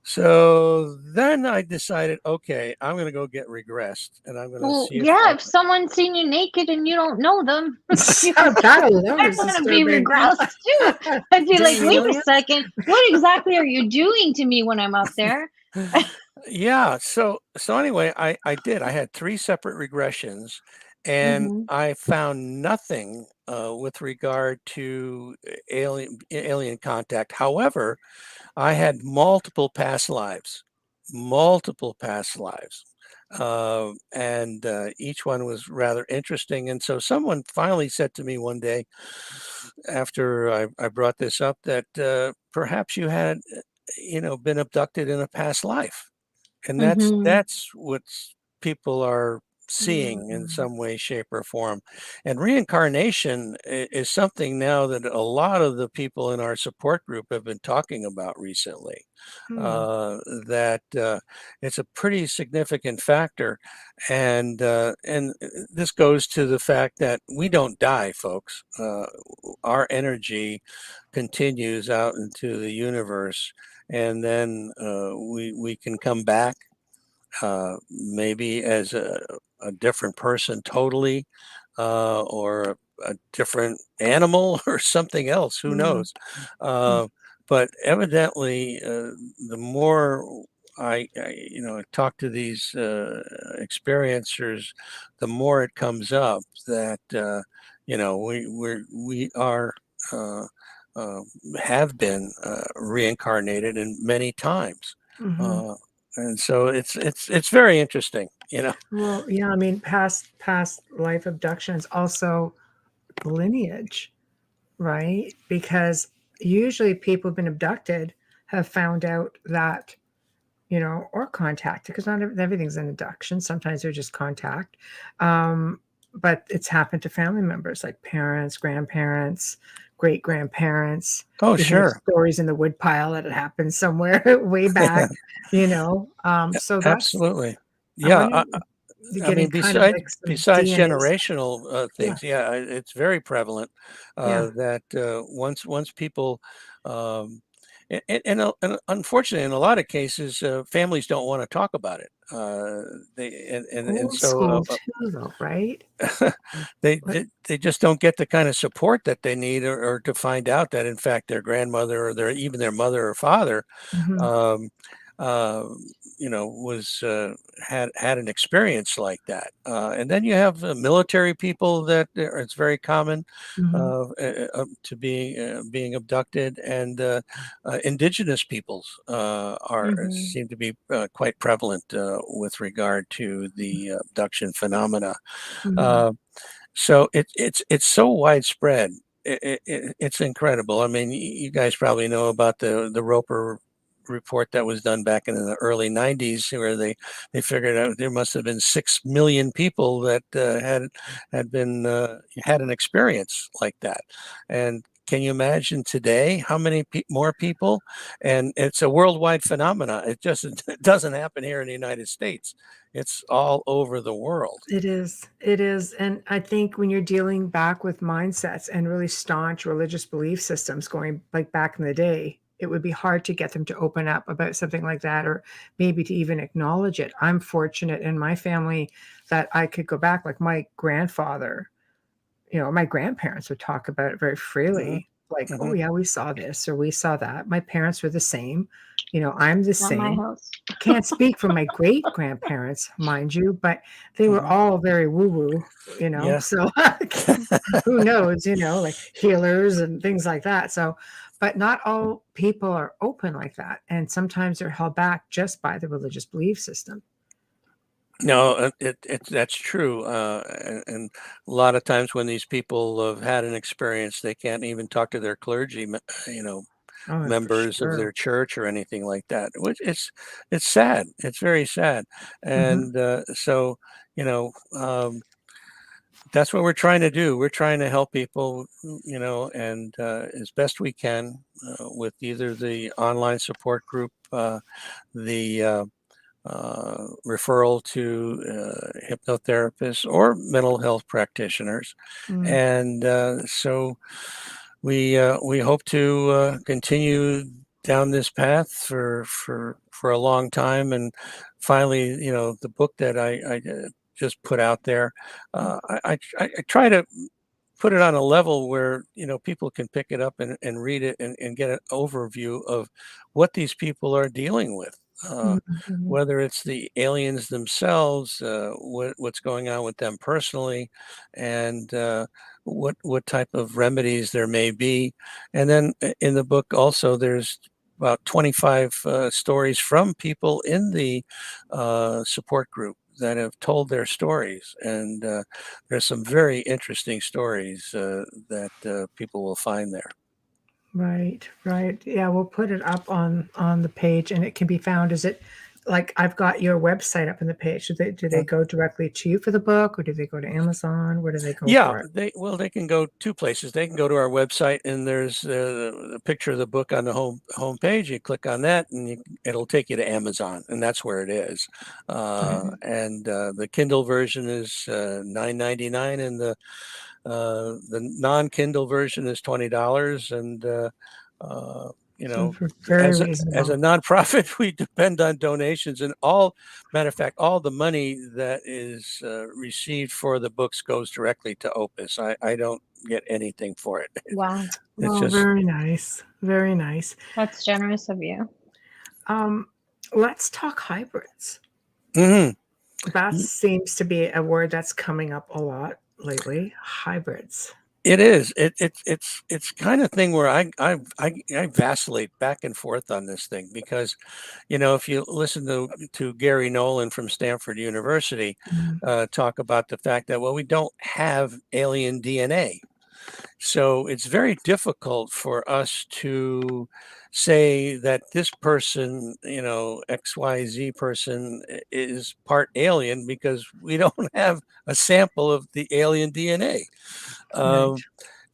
So then I decided, okay, I'm going to go get regressed, and I'm going to see if someone's seen you naked and you don't know them, that alone I is want to be disturbing. regressed too. I'd be like, wait a second, what exactly are you doing to me when I'm up there? Yeah. So anyway, I did. I had 3 separate regressions, and I found nothing with regard to alien contact. However, I had multiple past lives, and each one was rather interesting. And so someone finally said to me one day, after I brought this up, that perhaps you had, been abducted in a past life. And that's what people are seeing in some way, shape, or form. And reincarnation is something now that a lot of the people in our support group have been talking about recently. That it's a pretty significant factor, and this goes to the fact that we don't die, folks. Our energy continues out into the universe, and then we can come back, maybe as a different person totally, or a different animal or something else, who knows. But evidently, the more I talk to these experiencers, the more it comes up that we are have been reincarnated in many times. And so it's very interesting, Well, yeah, I mean, past life abductions, also lineage, right? Because usually people who've been abducted have found out that, or contacted, because not everything's an abduction. Sometimes they're just contact. But it's happened to family members, like parents, grandparents, great grandparents. Oh, You hear sure. stories in the woodpile that it happened somewhere way back, So that's absolutely. Yeah. I mean, besides DNAs. generational things, it's very prevalent that once people, and unfortunately, in a lot of cases, families don't want to talk about it. And Old so school too, though, right? they just don't get the kind of support that they need, or to find out that in fact their grandmother, or even their mother or father, Mm-hmm. Was had an experience like that. And then you have military people that it's very common to being abducted, and indigenous peoples seem to be quite prevalent with regard to the abduction phenomena. So it's so widespread. It's incredible. I mean, you guys probably know about the Roper report that was done back in the early 90s, where they figured out there must have been 6 million people that had an experience like that. And can you imagine today how many more people? And it's a worldwide phenomena. It just it doesn't happen here in the United States. It's all over the world. It is. It is. And I think when you're dealing back with mindsets and really staunch religious belief systems going like back in the day, it would be hard to get them to open up about something like that, or maybe to even acknowledge it. I'm fortunate in my family that I could go back, like my grandfather, my grandparents would talk about it very freely. Like, oh yeah, we saw this or we saw that. My parents were the same. I'm the same. My house. Can't speak for my great grandparents, mind you, but they were all very woo-woo, Yeah. so who knows, like healers and things like that. So, but not all people are open like that. And sometimes they're held back just by the religious belief system. No, that's true. And a lot of times when these people have had an experience, they can't even talk to their clergy, members of their church or anything like that, which it's sad. It's very sad. And so, that's what we're trying to do. We're trying to help people, and as best we can with either the online support group, the referral to hypnotherapists or mental health practitioners. And so we hope to continue down this path for a long time. And finally, the book that I just put out there, I try to put it on a level where people can pick it up and read it and get an overview of what these people are dealing with. Whether it's the aliens themselves, what's going on with them personally, and what type of remedies there may be. And then in the book also, there's about 25 stories from people in the support group that have told their stories. And there's some very interesting stories that people will find there. Right. Yeah, we'll put it up on the page, and it can be found. Is it like I've got your website up on the page? Do they go directly to you for the book, or do they go to Amazon? Where do they go for it? They can go two places. They can go to our website, and there's a picture of the book on the home page. You click on that, and it'll take you to Amazon, and that's where it is. And the Kindle version is $9.99, and the non-Kindle version is $20. And as a nonprofit, we depend on donations, and matter of fact, all the money that is received for the books goes directly to OPUS. I don't get anything for it. Wow. It's just very nice. Very nice. That's generous of you. Let's talk hybrids. That seems to be a word that's coming up a lot lately. Hybrids. It is. It's kind of thing where I vacillate back and forth on this thing, because, if you listen to Gary Nolan from Stanford University talk about the fact that, well, we don't have alien DNA. So it's very difficult for us to say that this person, XYZ person, is part alien, because we don't have a sample of the alien DNA.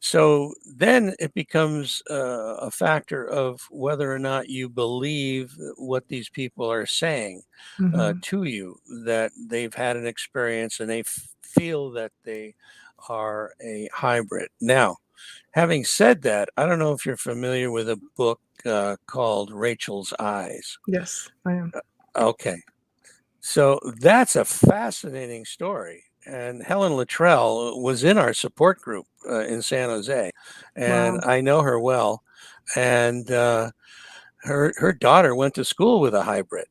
So then it becomes a factor of whether or not you believe what these people are saying to you, that they've had an experience and they feel that they are a hybrid. Now, having said that, I don't know if you're familiar with a book called Rachel's Eyes. Yes, I am. Okay. So that's a fascinating story. And Helen Luttrell was in our support group in San Jose, and I know her well. And her daughter went to school with a hybrid,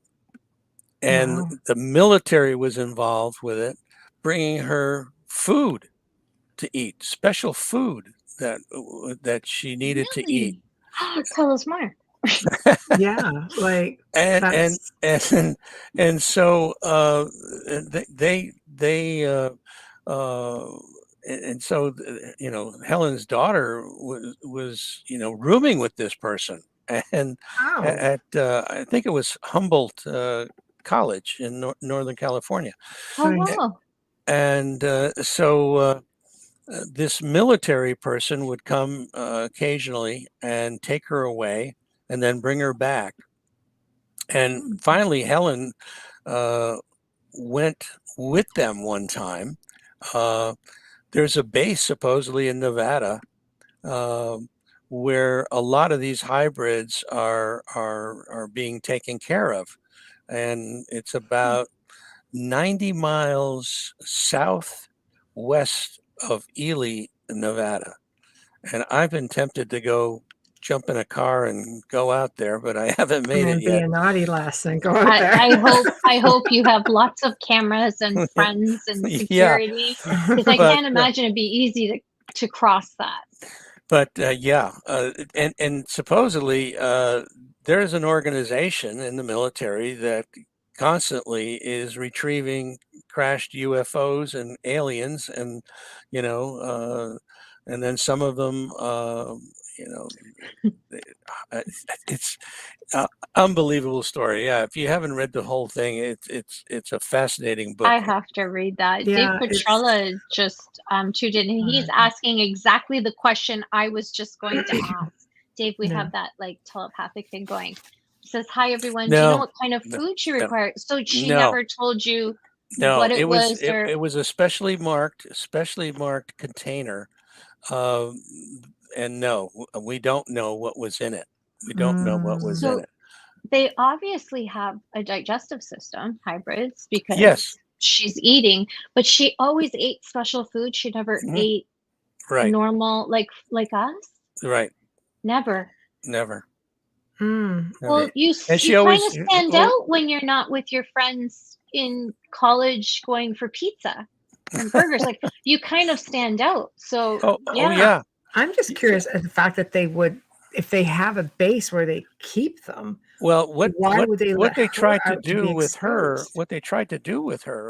and the military was involved with it, bringing her food to eat, special food that she needed to eat. Tell us more. Like and so and so Helen's daughter was rooming with this person, and at I think it was Humboldt College in Northern California. Wow. And so this military person would come occasionally and take her away and then bring her back. And finally, Helen went with them one time. There's a base supposedly in Nevada where a lot of these hybrids are being taken care of, and it's about 90 miles southwest of Ely, Nevada. And I've been tempted to go jump in a car and go out there, but I haven't made it yet. Be a naughty lass and go out there. I hope you have lots of cameras and friends and security, because I can't imagine it'd be easy to cross that. But and supposedly there's an organization in the military that constantly is retrieving crashed UFOs and aliens, and and then some of them it's unbelievable story. If you haven't read the whole thing, it's a fascinating book. I have to read that. Dave Petrella just tuned in, and he's asking exactly the question I was just going to ask. Dave, we have that like telepathic thing going. He says, "Hi everyone. Do you know what kind of food she required?" So she never told you what it was. It was a specially marked container. And no, we don't know what was in it. We don't know what was in it. They obviously have a digestive system, hybrids, because she's eating, but she always ate special food. She never ate normal, like us. Right. Never. Well, you kind of stand out when you're not with your friends in college going for pizza and burgers. Like, you kind of stand out. So yeah. I'm just curious at the fact that they would, if they have a base where they keep them. Well, what they tried to do with her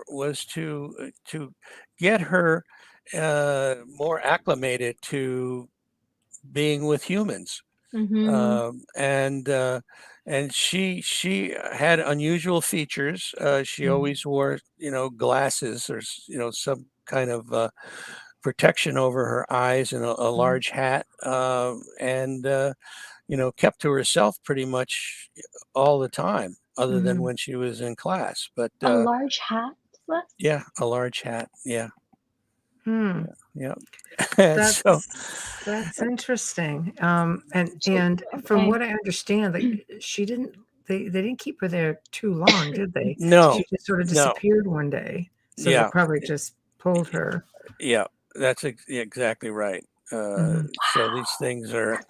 was to get her more acclimated to being with humans. And she had unusual features. She always wore glasses or some kind of protection over her eyes, and a large hat, and kept to herself pretty much all the time, other than when she was in class. But a large hat? Yeah, a large hat. Yeah. Yeah. That's interesting. And from what I understand, like they didn't keep her there too long, did they? No. She just sort of disappeared one day. So they probably just pulled her. Yeah, that's exactly right. So these things are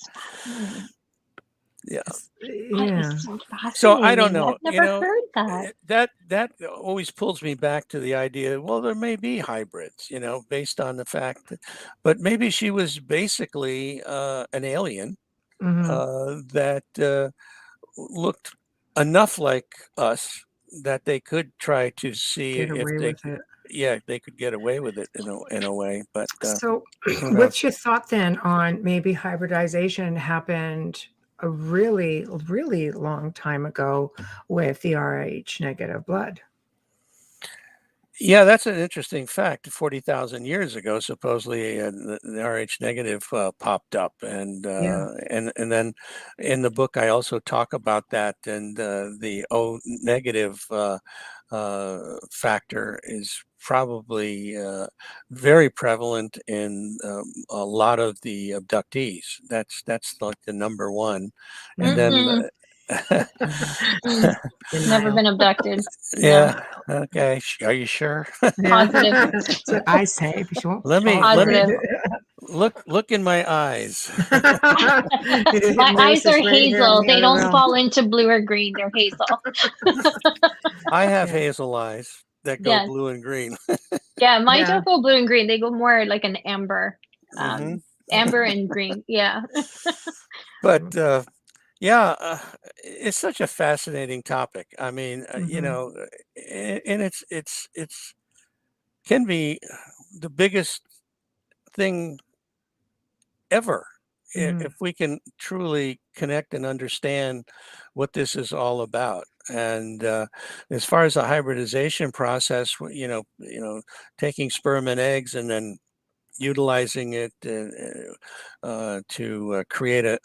So I don't know. I've never heard that. That always pulls me back to the idea. Well, there may be hybrids, based on the fact that, but maybe she was basically an alien that looked enough like us that they could try to see if they could get away with it in a way. But so, what's your thought then on maybe hybridization happened a really, really long time ago with the Rh negative blood? Yeah, that's an interesting fact. 40,000 years ago, supposedly the Rh negative popped up, and then in the book I also talk about that, and the O negative factor is probably very prevalent in a lot of the abductees. That's like the number one, and Never been abducted. Yeah. Okay. Are you sure? Positive. That's what I say, but she won't. Let me Positive. look in my eyes. My eyes are hazel. They don't fall into blue or green. They're hazel. I have hazel eyes that go Yes. blue and green. Yeah, mine don't go blue and green. They go more like an amber. Mhm. Amber and green. Yeah. But yeah, it's such a fascinating topic. I mean, you know, and it's can be the biggest thing ever if we can truly connect and understand what this is all about. And as far as the hybridization process, taking sperm and eggs and then utilizing it to create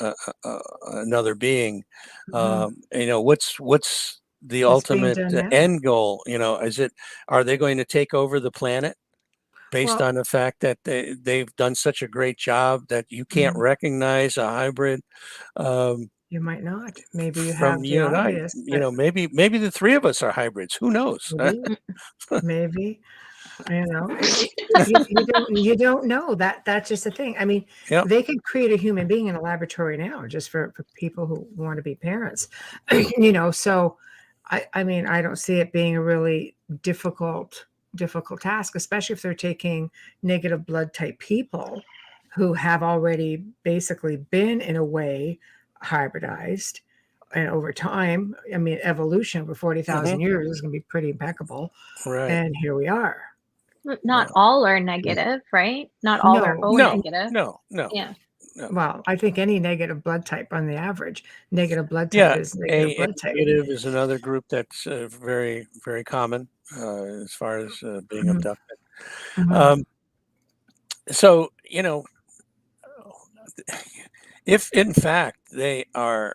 another being. What's the ultimate end goal? Are they going to take over the planet based on the fact that they've done such a great job that you can't recognize a hybrid? You might not. Maybe you From have the you and I, obvious. maybe the three of us are hybrids. Who knows? Maybe. You don't know that. That's just the thing. I mean, they could create a human being in a laboratory now, just for people who want to be parents. So I mean, I don't see it being a really difficult task, especially if they're taking negative blood type people who have already basically been in a way hybridized. And over time, I mean, evolution over 40,000 years is going to be pretty impeccable. Right. And here we are. Not all are negative, right? Not all are O negative. No. Yeah. No. Well, I think any negative blood type on the average, negative blood type is negative blood type. Negative is another group that's very, very common as far as being abducted. So, if in fact they are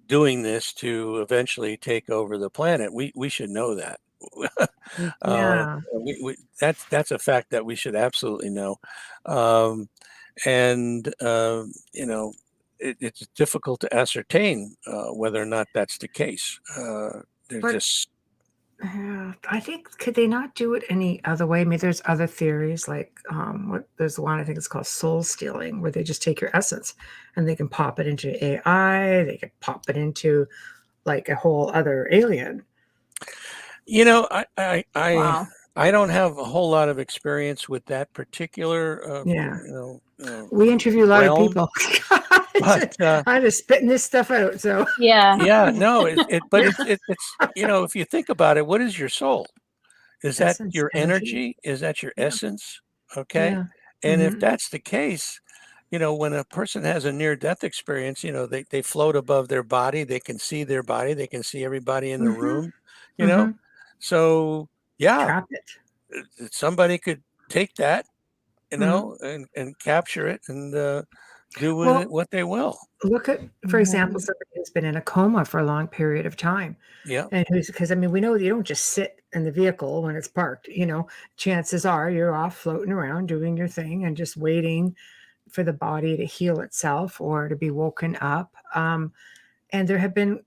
doing this to eventually take over the planet, we should know that. That's a fact that we should absolutely know. It's difficult to ascertain whether or not that's the case. I think, could they not do it any other way? I mean, there's other theories like there's one, I think it's called soul stealing, where they just take your essence and they can pop it into AI. They can pop it into like a whole other alien. I don't have a whole lot of experience with that particular. We interview a lot of people. But I'm just spitting this stuff out. So no, but it's if you think about it, what is your soul? Is that your energy? Is that your essence? Okay, and if that's the case, when a person has a near-death experience, they float above their body. They can see their body. They can see everybody in the room. So trap it. Somebody could take that, and capture it and do with it what they will. Look at, for example, somebody who's been in a coma for a long period of time. Yeah. And because I mean, we know you don't just sit in the vehicle when it's parked, chances are you're off floating around doing your thing and just waiting for the body to heal itself or to be woken up. And there have been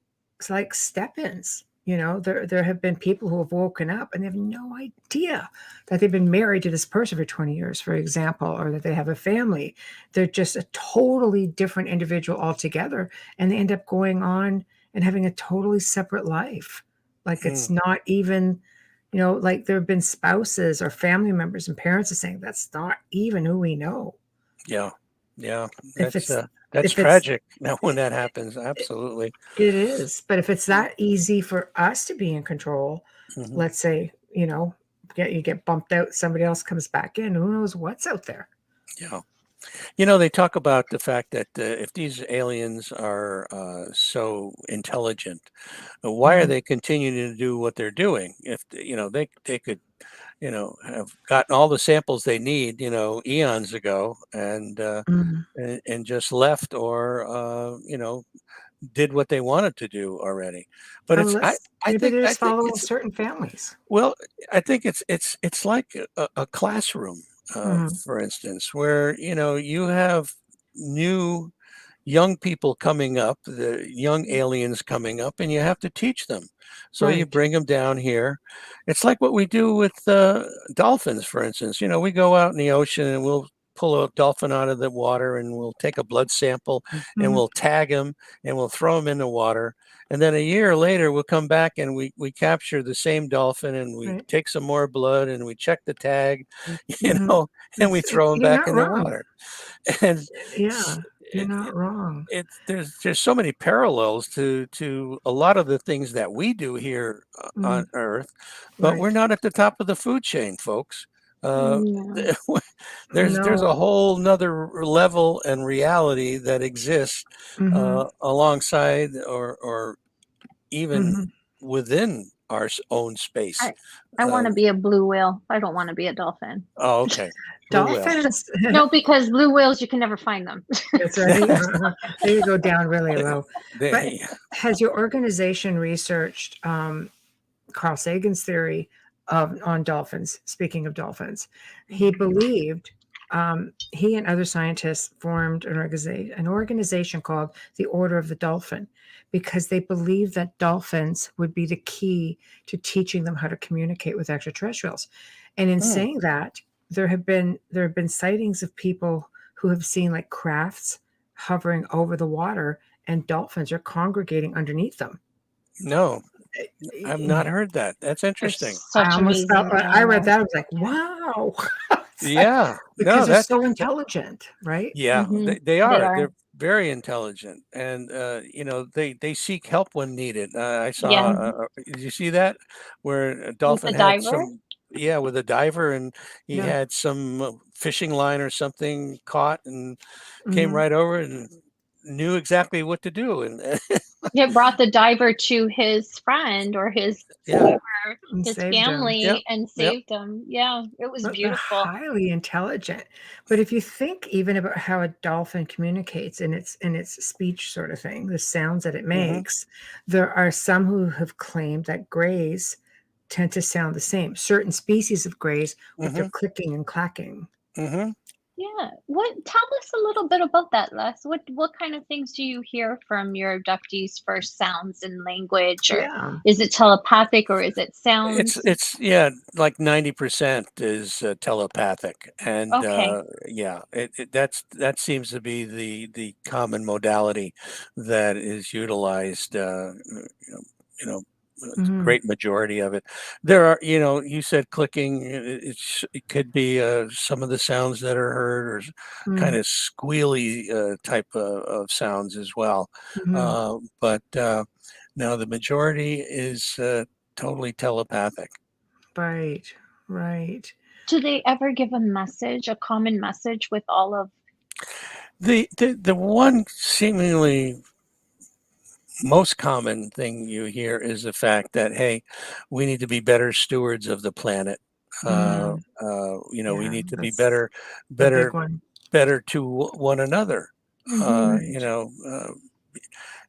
like step-ins. There have been people who have woken up and they have no idea that they've been married to this person for 20 years, for example, or that they have a family. They're just a totally different individual altogether. And they end up going on and having a totally separate life. Like it's not even, like there have been spouses or family members and parents are saying that's not even who we know. Yeah. That's tragic now when that happens. Absolutely. It is. But if it's that easy for us to be in control, let's say, you get bumped out, somebody else comes back in, who knows what's out there? Yeah. They talk about the fact that if these aliens are so intelligent, why are they continuing to do what they're doing? If, they could, have gotten all the samples they need, eons ago and just left or, did what they wanted to do already. But I think they're just following certain families. Well, I think it's like a classroom, for instance, where, you have new young people coming up, the young aliens coming up, and you have to teach them. So you Right. bring them down here. It's like what we do with dolphins, for instance. You know, we go out in the ocean and we'll pull a dolphin out of the water and we'll take a blood sample and Mhm. we'll tag him and we'll throw him in the water. And then a year later, we'll come back and we capture the same dolphin and we Right. take some more blood and we check the tag, you Mhm. know, and we throw him You're back not in the wrong. water. And Yeah, you're not wrong. there's so many parallels to a lot of the things that we do here on Mhm. Earth, but we're Right. not at the top of the food chain, folks. Uh, Yeah. there's No. a whole nother level and reality that exists Mhm. alongside or even Mhm. within our own space. I Uh, want to be a blue whale. I don't want to be a dolphin. oh, okay, blue whale. Dolphins. No, because blue whales, you can never find them. That's right. They go down really low. But They, has your organization researched Carl Sagan's theory on dolphins? Speaking of dolphins, he believed he and other scientists formed an organization called the Order of the Dolphin because they believed that dolphins would be the key to teaching them how to communicate with extraterrestrials. And in hmm, saying that, there have been sightings of people who have seen like crafts hovering over the water and dolphins are congregating underneath them. no, I've not heard that. That's They're interesting. I such almost felt amazing when I read animals. that, I was like, wow. It's like, Yeah, because no, they're that's so intelligent, right? yeah, Hmm. they They are. are. They're very intelligent, and you know they seek help when needed. I saw. Yeah. Did you see that where a With dolphin the had diver. some? Yeah, with a diver, and he Yeah. had some fishing line or something caught, and came Mhm. right over and knew exactly what to do. And It brought the diver to his friend or his yeah, whoever, And his saved him. yep, family, and yep. saved him. Yeah, it was But they're beautiful. highly intelligent. But if you think even about how a dolphin communicates in its speech sort of thing, the sounds that it Hmm. makes, there are some who have claimed that grays tend to sound the same. Certain species of grays with their Hmm. clicking and clacking. Hmm. Yeah. Tell us a little bit about that, Les. What kind of things do you hear from your abductees for sounds and language, or Yeah. is it telepathic or is it sounds? It's yeah, like 90% is telepathic, and Okay. yeah, that seems to be the common modality that is utilized. You know, Mhm. great majority of it. There are, you know, you said clicking. It could be some of the sounds that are heard, or kind Mm. of squealy type of sounds as well. Mhm. But no, the majority is totally telepathic. Right. Right. Do they ever give a message, a common message with all of? The one seemingly most common thing you hear is the fact that, hey, we need to be better stewards of the planet. Mm. You know, we Yeah, need to be that's better, the big better, one. better to one another. You Right. know,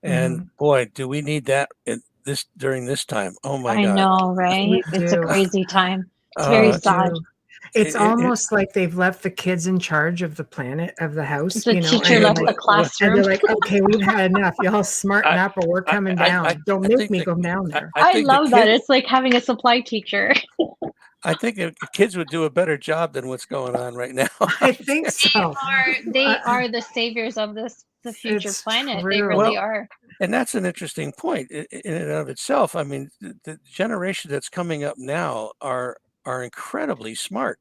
and Mhm. boy, do we need that in this during this time? Oh my I God. know, right? We It's a do. crazy time. It's very We Uh, sad. do. It's it, almost like they've left the kids in charge of the planet, of the house, The and teacher they're left like the and classroom. they're like, "Okay, we've had enough. Y'all smarten I, up or we're coming down. Don't I make think me go down there." I I think the love that. kids It's like having a supply teacher. I think the kids would do a better job than what's going on right now I out think there. so. They Uh, are the saviors of the future it's planet. They really true. Well, are. and that's an interesting point in and of itself. I mean, the generation that's coming up now are incredibly smart.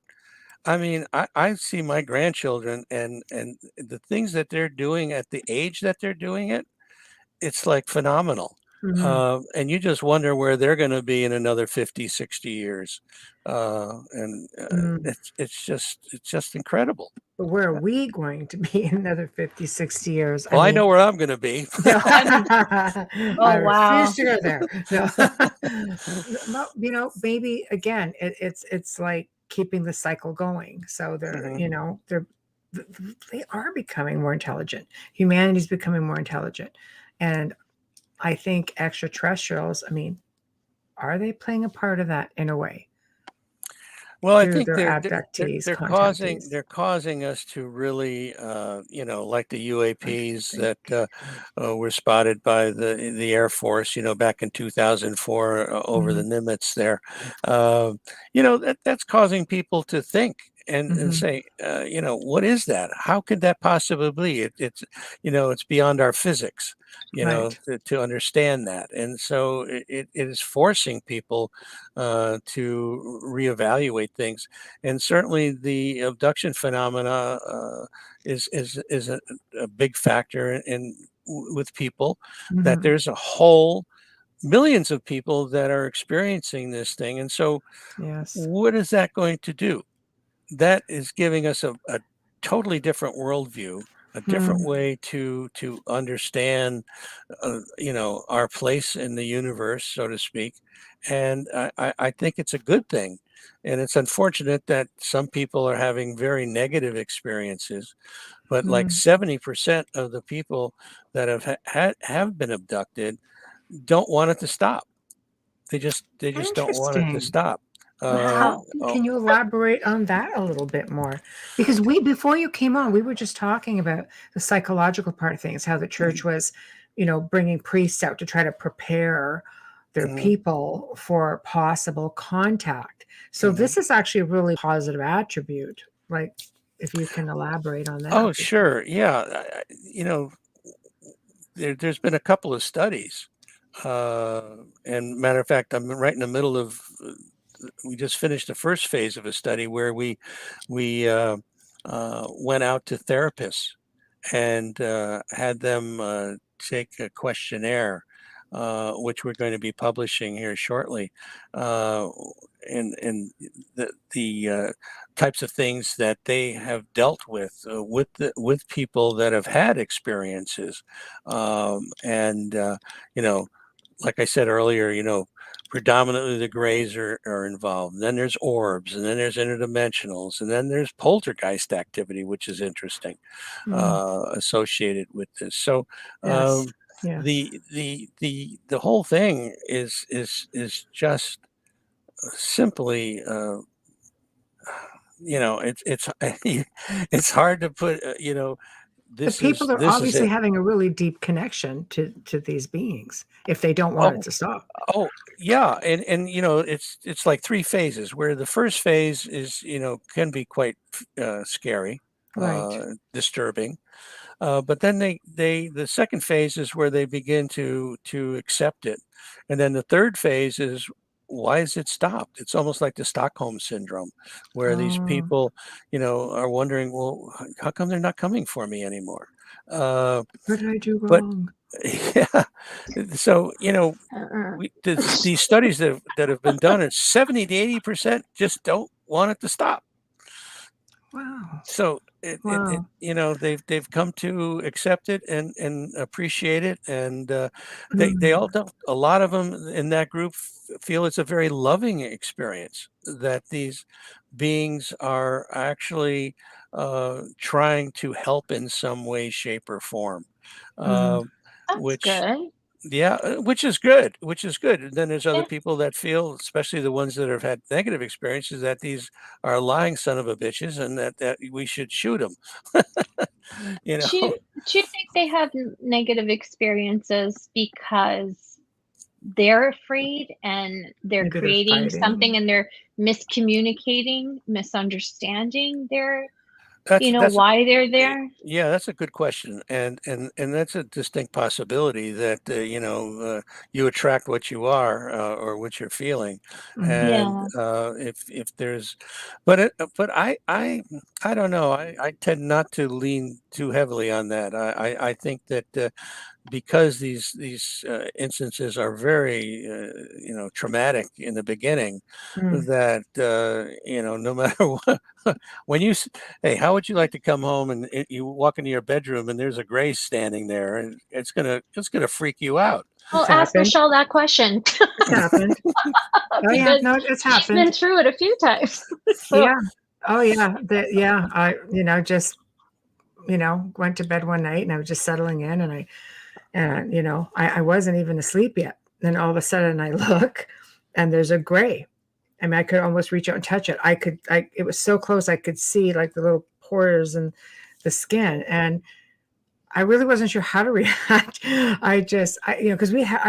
I mean, I see my grandchildren and the things that they're doing at the age that they're doing it, it's like phenomenal. Mhm. And you just wonder where they're going to be in another 50, 60 years. And Mm. it's just incredible. But where are we going to be in another 50, 60 years? I Well, I mean, know where I'm going to be. no, I'm. I Oh refuse wow. to go there. No, well, maybe again, it's like keeping the cycle going. So Mhm. they are becoming more intelligent. Humanity's becoming more intelligent, and I think extraterrestrials. I mean, are they playing a part of that in a way? Well, I through think their abductees, contactees. they're causing us to really, like the UAPs that were spotted by the Air Force, back in 2004 over the Nimitz there. That's causing people to think and say, what is that? How could that possibly be? It's beyond our physics, Right. to understand that, and so it is forcing people to reevaluate things. And certainly the abduction phenomena is a big factor with people, that there's a whole millions of people that are experiencing this thing. And so Yes. what is that going to do? That is giving us a totally different worldview, a different way to understand our place in the universe, so to speak. And I think it's a good thing. And it's unfortunate that some people are having very negative experiences, but like 70% of the people that have been abducted don't want it to stop. They just don't want it to Interesting. stop. Wow. Can you elaborate on that a little bit more? Because before you came on, we were just talking about the psychological part of things, how the church was, bringing priests out to try to prepare their people for possible contact. So this is actually a really positive attribute. Like, if you can elaborate on that. Oh, sure. Yeah. There's been a couple of studies. And matter of fact, I'm right in the middle of, we just finished the first phase of a study where we went out to therapists and had them take a questionnaire, which we're going to be publishing here shortly. And the types of things that they have dealt with people that have had experiences, and like I said earlier, predominantly the grays are involved. Then there's orbs, and then there's interdimensionals, and then there's poltergeist activity, which is interesting, associated with this. So Yes. the whole thing is just simply it's it's hard to put The people are this is obviously it. having a really deep connection to these beings if they don't want it to stop. Oh, yeah, and it's like three phases, where the first phase is can be quite scary, Right. disturbing, but then the second phase is where they begin to accept it, and then the third phase is, why is it stopped? It's almost like the Stockholm syndrome, where these Oh, people are wondering, well, how come they're not coming for me anymore? Uh, what did I do but wrong? yeah, so Uh-uh. these studies that have been done, it's 70 to 80% just don't want it to stop. Wow. So Wow. they've come to accept it and appreciate it, and they all don't. A lot of them in that group feel it's a very loving experience, that these beings are actually trying to help in some way, shape, or form, uh, That's which good. yeah, which is good, which is good. And then there's other Yeah. people that feel, especially the ones that have had negative experiences, that these are lying son of a bitches, and that we should shoot them. you Do know. you, do you think they have negative experiences because they're afraid and they're Maybe they're creating something fighting. and they're miscommunicating, misunderstanding That's why they're there? Yeah, that's a good question, and that's a distinct possibility that you attract what you are, or what you're feeling, and Yeah. if there's, but I don't know. I tend not to lean too heavily on that. I think that because these instances are very traumatic in the beginning, Mm. that no matter what, when hey, how would you like to come home and you walk into your bedroom and there's a gray standing there, and it's gonna freak you out. Well, It's ask happened. Michelle that question It's happened. Oh yeah, because no, it's she's been happened. through it a few times. So, Yeah. Oh yeah. Yeah. I just went to bed one night and I was just settling in, and I wasn't even asleep yet. Then all of a sudden I look and there's a gray I mean, I could almost reach out and touch it. It was so close. I could see like the little pores and the skin. And I really wasn't sure how to react. Because I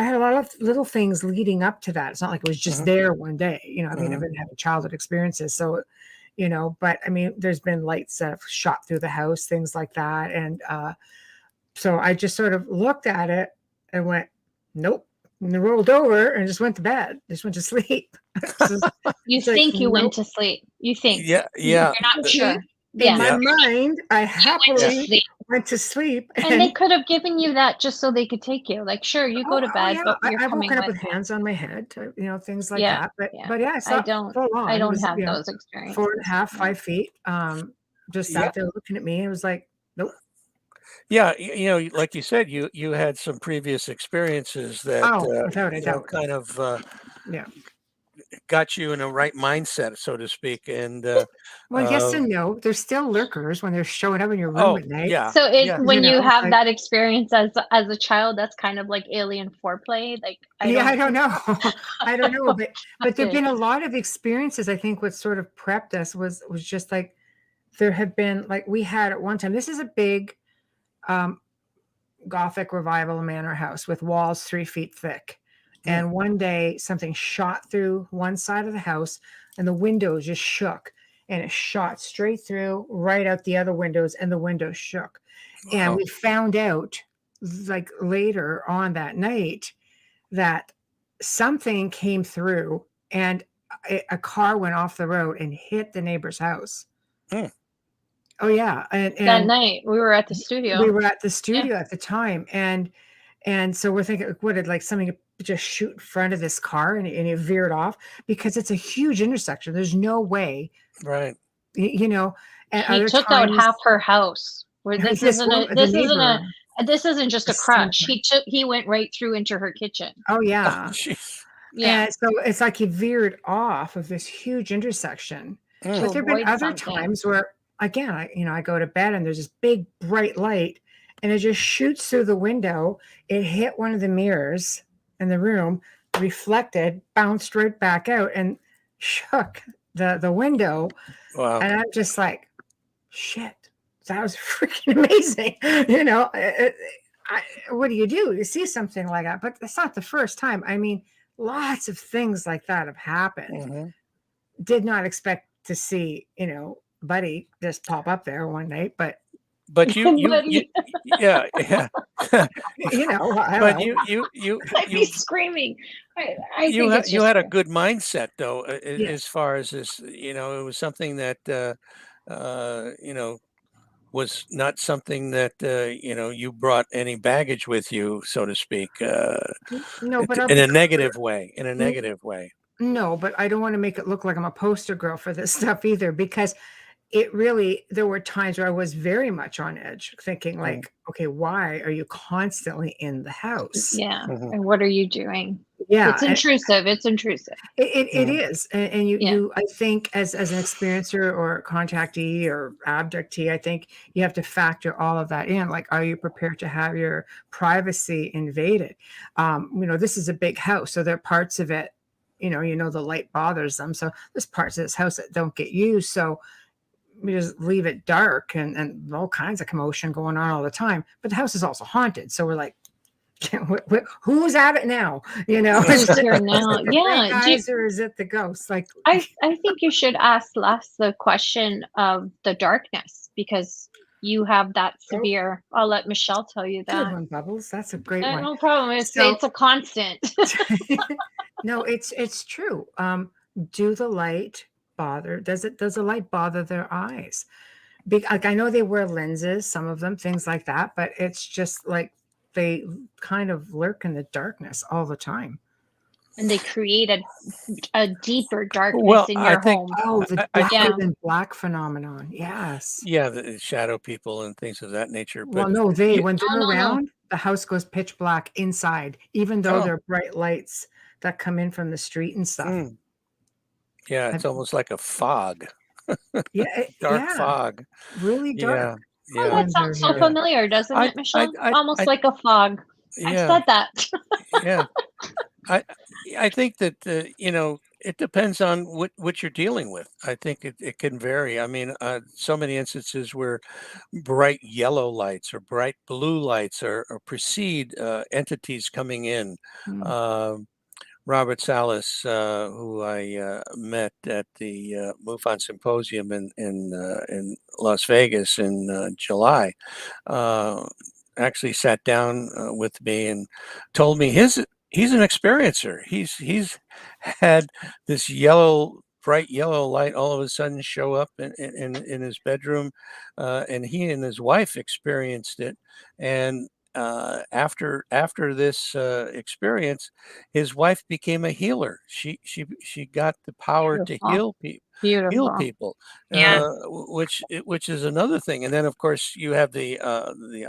had a lot of little things leading up to that. It's not like it was just there one day. I mean, I've been having childhood experiences. So, but I mean, there's been lights that have shot through the house, things like that. And so I just sort of looked at it and went, nope. And then rolled over and just went to bed. Just went to sleep. You think you went to sleep. You think. Yeah. You're not sure. In my mind, I happily went to sleep. And they could have given you that just so they could take you. Like, sure, you go to bed, but you're I've coming woken up with it. hands on my head, things like that. But I don't have those experiences. 4.5, 5 feet. Just sat there looking at me. It was like, nope. Yeah, like you said, you had some previous experiences that without a doubt, kind of got you in a right mindset, so to speak. And well, yes and no. There's still lurkers when they're showing up in your room at night. Yeah. So when you have that experience as a child, that's kind of like alien foreplay. Like I don't know. I don't know, but there've been a lot of experiences. I think what sort of prepped us was just like there have been like we had at one time. This is a big Gothic revival manor house with walls 3 feet thick. And one day something shot through one side of the house and the windows just shook and it shot straight through right out the other windows and the windows shook. Wow. And we found out like later on that night that something came through and a car went off the road and hit the neighbor's house. Oh yeah. And that night we were at the studio. We were at the studio at the time. And so we're thinking, what did like something just shoot in front of this car and it veered off because it's a huge intersection. There's no way. Right. And he took out half her house. Where this isn't just a crutch. He went right through into her kitchen. Oh yeah. Oh, yeah. And so it's like he veered off of this huge intersection. But there've been other times where again, I go to bed and there's this big bright light and it just shoots through the window. It hit one of the mirrors in the room, reflected, bounced right back out and shook the window. Wow. And I'm just like, shit, that was freaking amazing. What do? You see something like that, but it's not the first time. I mean, lots of things like that have happened. Did not expect to see, Buddy just pop up there one night, but you yeah. But I'd be screaming. You had a good mindset though, as far as this, it was something that was not something that you brought any baggage with you, so to speak. No, but in a negative way. No, but I don't want to make it look like I'm a poster girl for this stuff either, because there were times where I was very much on edge thinking like, okay, why are you constantly in the house? Yeah. And what are you doing? Yeah. It's intrusive. It is. And you, I think as an experiencer or contactee or abductee, I think you have to factor all of that in. Like, are you prepared to have your privacy invaded? This is a big house. So there are parts of it, the light bothers them. So there's parts of this house that don't get used. So we just leave it dark and all kinds of commotion going on all the time. But the house is also haunted. So we're like, who's at it now? Who's here now? Yeah. Guys, or is it the ghost? Like, I think you should ask the question of the darkness, because you have that severe. I'll let Michelle tell you that. Good one, Bubbles. That's a great one. No problem. It's a constant. No, it's true. Do the light bother? Does the light bother their eyes? Like, I know they wear lenses, some of them, things like that, but it's just like they kind of lurk in the darkness all the time. And they create a deeper darkness in your home. Oh, the darker than black phenomenon. Yes. Yeah, the shadow people and things of that nature. But when they're around, the house goes pitch black inside, even though there are bright lights that come in from the street and stuff. Yeah, it's almost like a fog. Dark fog. Really dark. Yeah. Oh, that sounds so familiar, doesn't it, Michelle? Almost like a fog. Yeah. I said that. Yeah. I think that it depends on what you're dealing with. I think it can vary. I mean, so many instances where bright yellow lights or bright blue lights or precede entities coming in. Robert Salas, who I met at the MUFON Symposium in Las Vegas in July, actually sat down with me and told me he's an experiencer. He's had this bright yellow light all of a sudden show up in his bedroom, and he and his wife experienced it. And after this experience, his wife became a healer. She got the power to heal people, which is another thing. And then of course you have the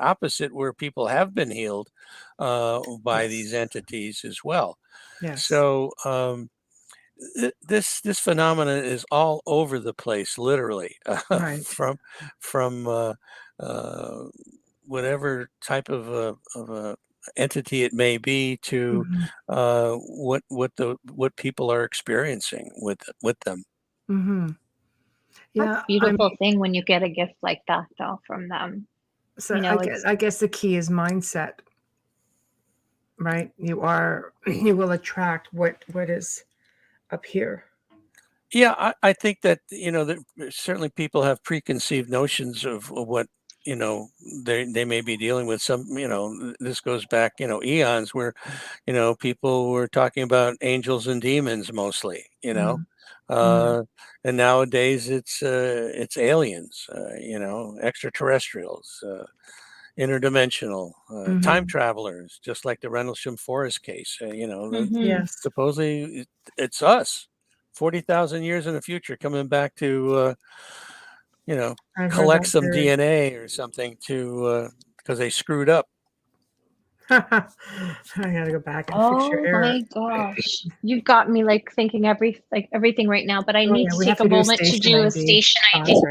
opposite, where people have been healed by these entities as well. So this phenomenon is all over the place, literally, from whatever type of a entity it may be to what people are experiencing with them. That's a beautiful thing when you get a gift like that, though, from them. So I guess the key is mindset, right? You will attract what is up here. Yeah, I think that that certainly people have preconceived notions of what they may be dealing with. Some this goes back eons, where people were talking about angels and demons mostly, and nowadays it's aliens, extraterrestrials, interdimensional, time travelers, just like the Rendlesham Forest case. Supposedly it's us 40,000 years in the future coming back to collect some DNA or something because they screwed up. I gotta go back and fix your error. Oh my gosh, you've got me thinking everything right now. But I need to take a moment to do a station ID.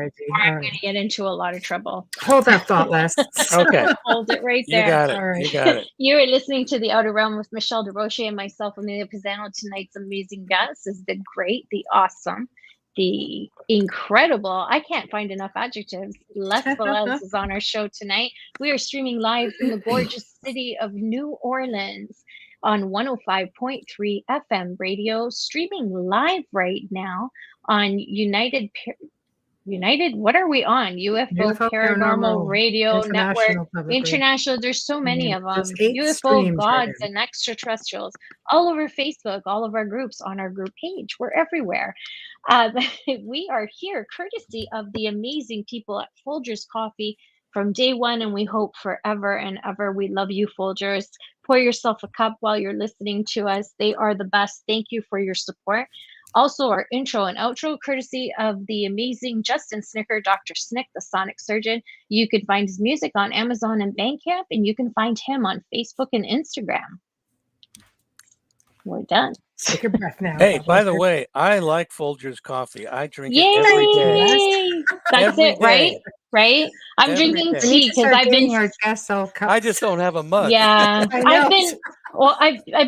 I'm going to get into a lot of trouble. Hold that thought, Les. Okay, hold it right there. You got it. Right. You got it. You are listening to the Outer Realm with Michelle DeRoche and myself, Amelia Pisano. Tonight's amazing guest is the great, the awesome, the incredible, I can't find enough adjectives, Les Velez is on our show tonight. We are streaming live from the gorgeous city of New Orleans on 105.3 FM radio, streaming live right now on United, what are we on? UFO Paranormal Radio Network, International. There's so many of them. UFO gods and extraterrestrials all over Facebook, all of our groups, on our group page. We're everywhere. We are here courtesy of the amazing people at Folgers Coffee from day one, and we hope forever and ever. We love you, Folgers. Pour yourself a cup while you're listening to us. They are the best. Thank you for your support. Also, our intro and outro, courtesy of the amazing Justin Snicker, Dr. Snick, the sonic surgeon. You can find his music on Amazon and Bandcamp, and you can find him on Facebook and Instagram. We're done. Take a breath now. Hey, by the way, I like Folgers coffee. I drink it every day. That's it, right? Right? I'm drinking tea because I've been. I just don't have a mug. Yeah, I've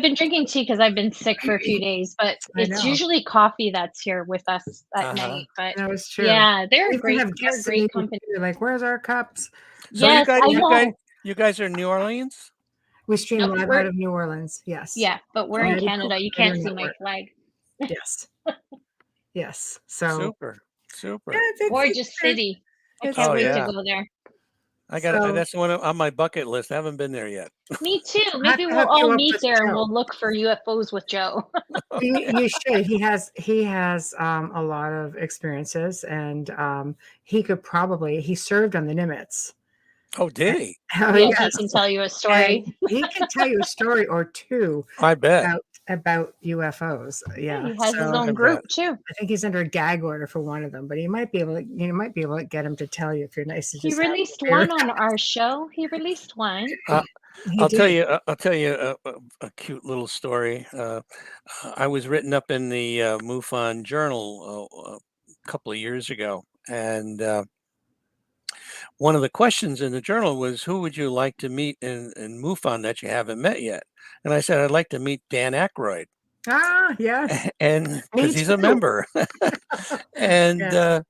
been drinking tea because I've been sick for a few days, but it's usually coffee that's here with us at night. But that was true. Yeah, they're great. They're great company. Like, where's our cups? So yes, you guys are in New Orleans? We stream live out of New Orleans. Yes. Yeah, but we're in Canada. You can't see my flag. Yes. Yes. So super. Yeah, gorgeous city. I can't wait to go there. That's one on my bucket list. I haven't been there yet. Me too. Maybe we'll all meet there and we'll look for UFOs with Joe. You should. He has a lot of experiences, and he served on the Nimitz. Oh, did he? Yes. He can tell you a story. And he can tell you a story or two. I bet. About UFOs. Yeah. He has his own group too. I think he's under a gag order for one of them, but you might be able to get him to tell you if you're nice. He released one on our show. He released one. I'll tell you a cute little story. I was written up in the MUFON Journal a couple of years ago, and one of the questions in the journal was, who would you like to meet in MUFON that you haven't met yet? And I said, I'd like to meet Dan Aykroyd. Yes. and Me because he's a too. member. And Yeah.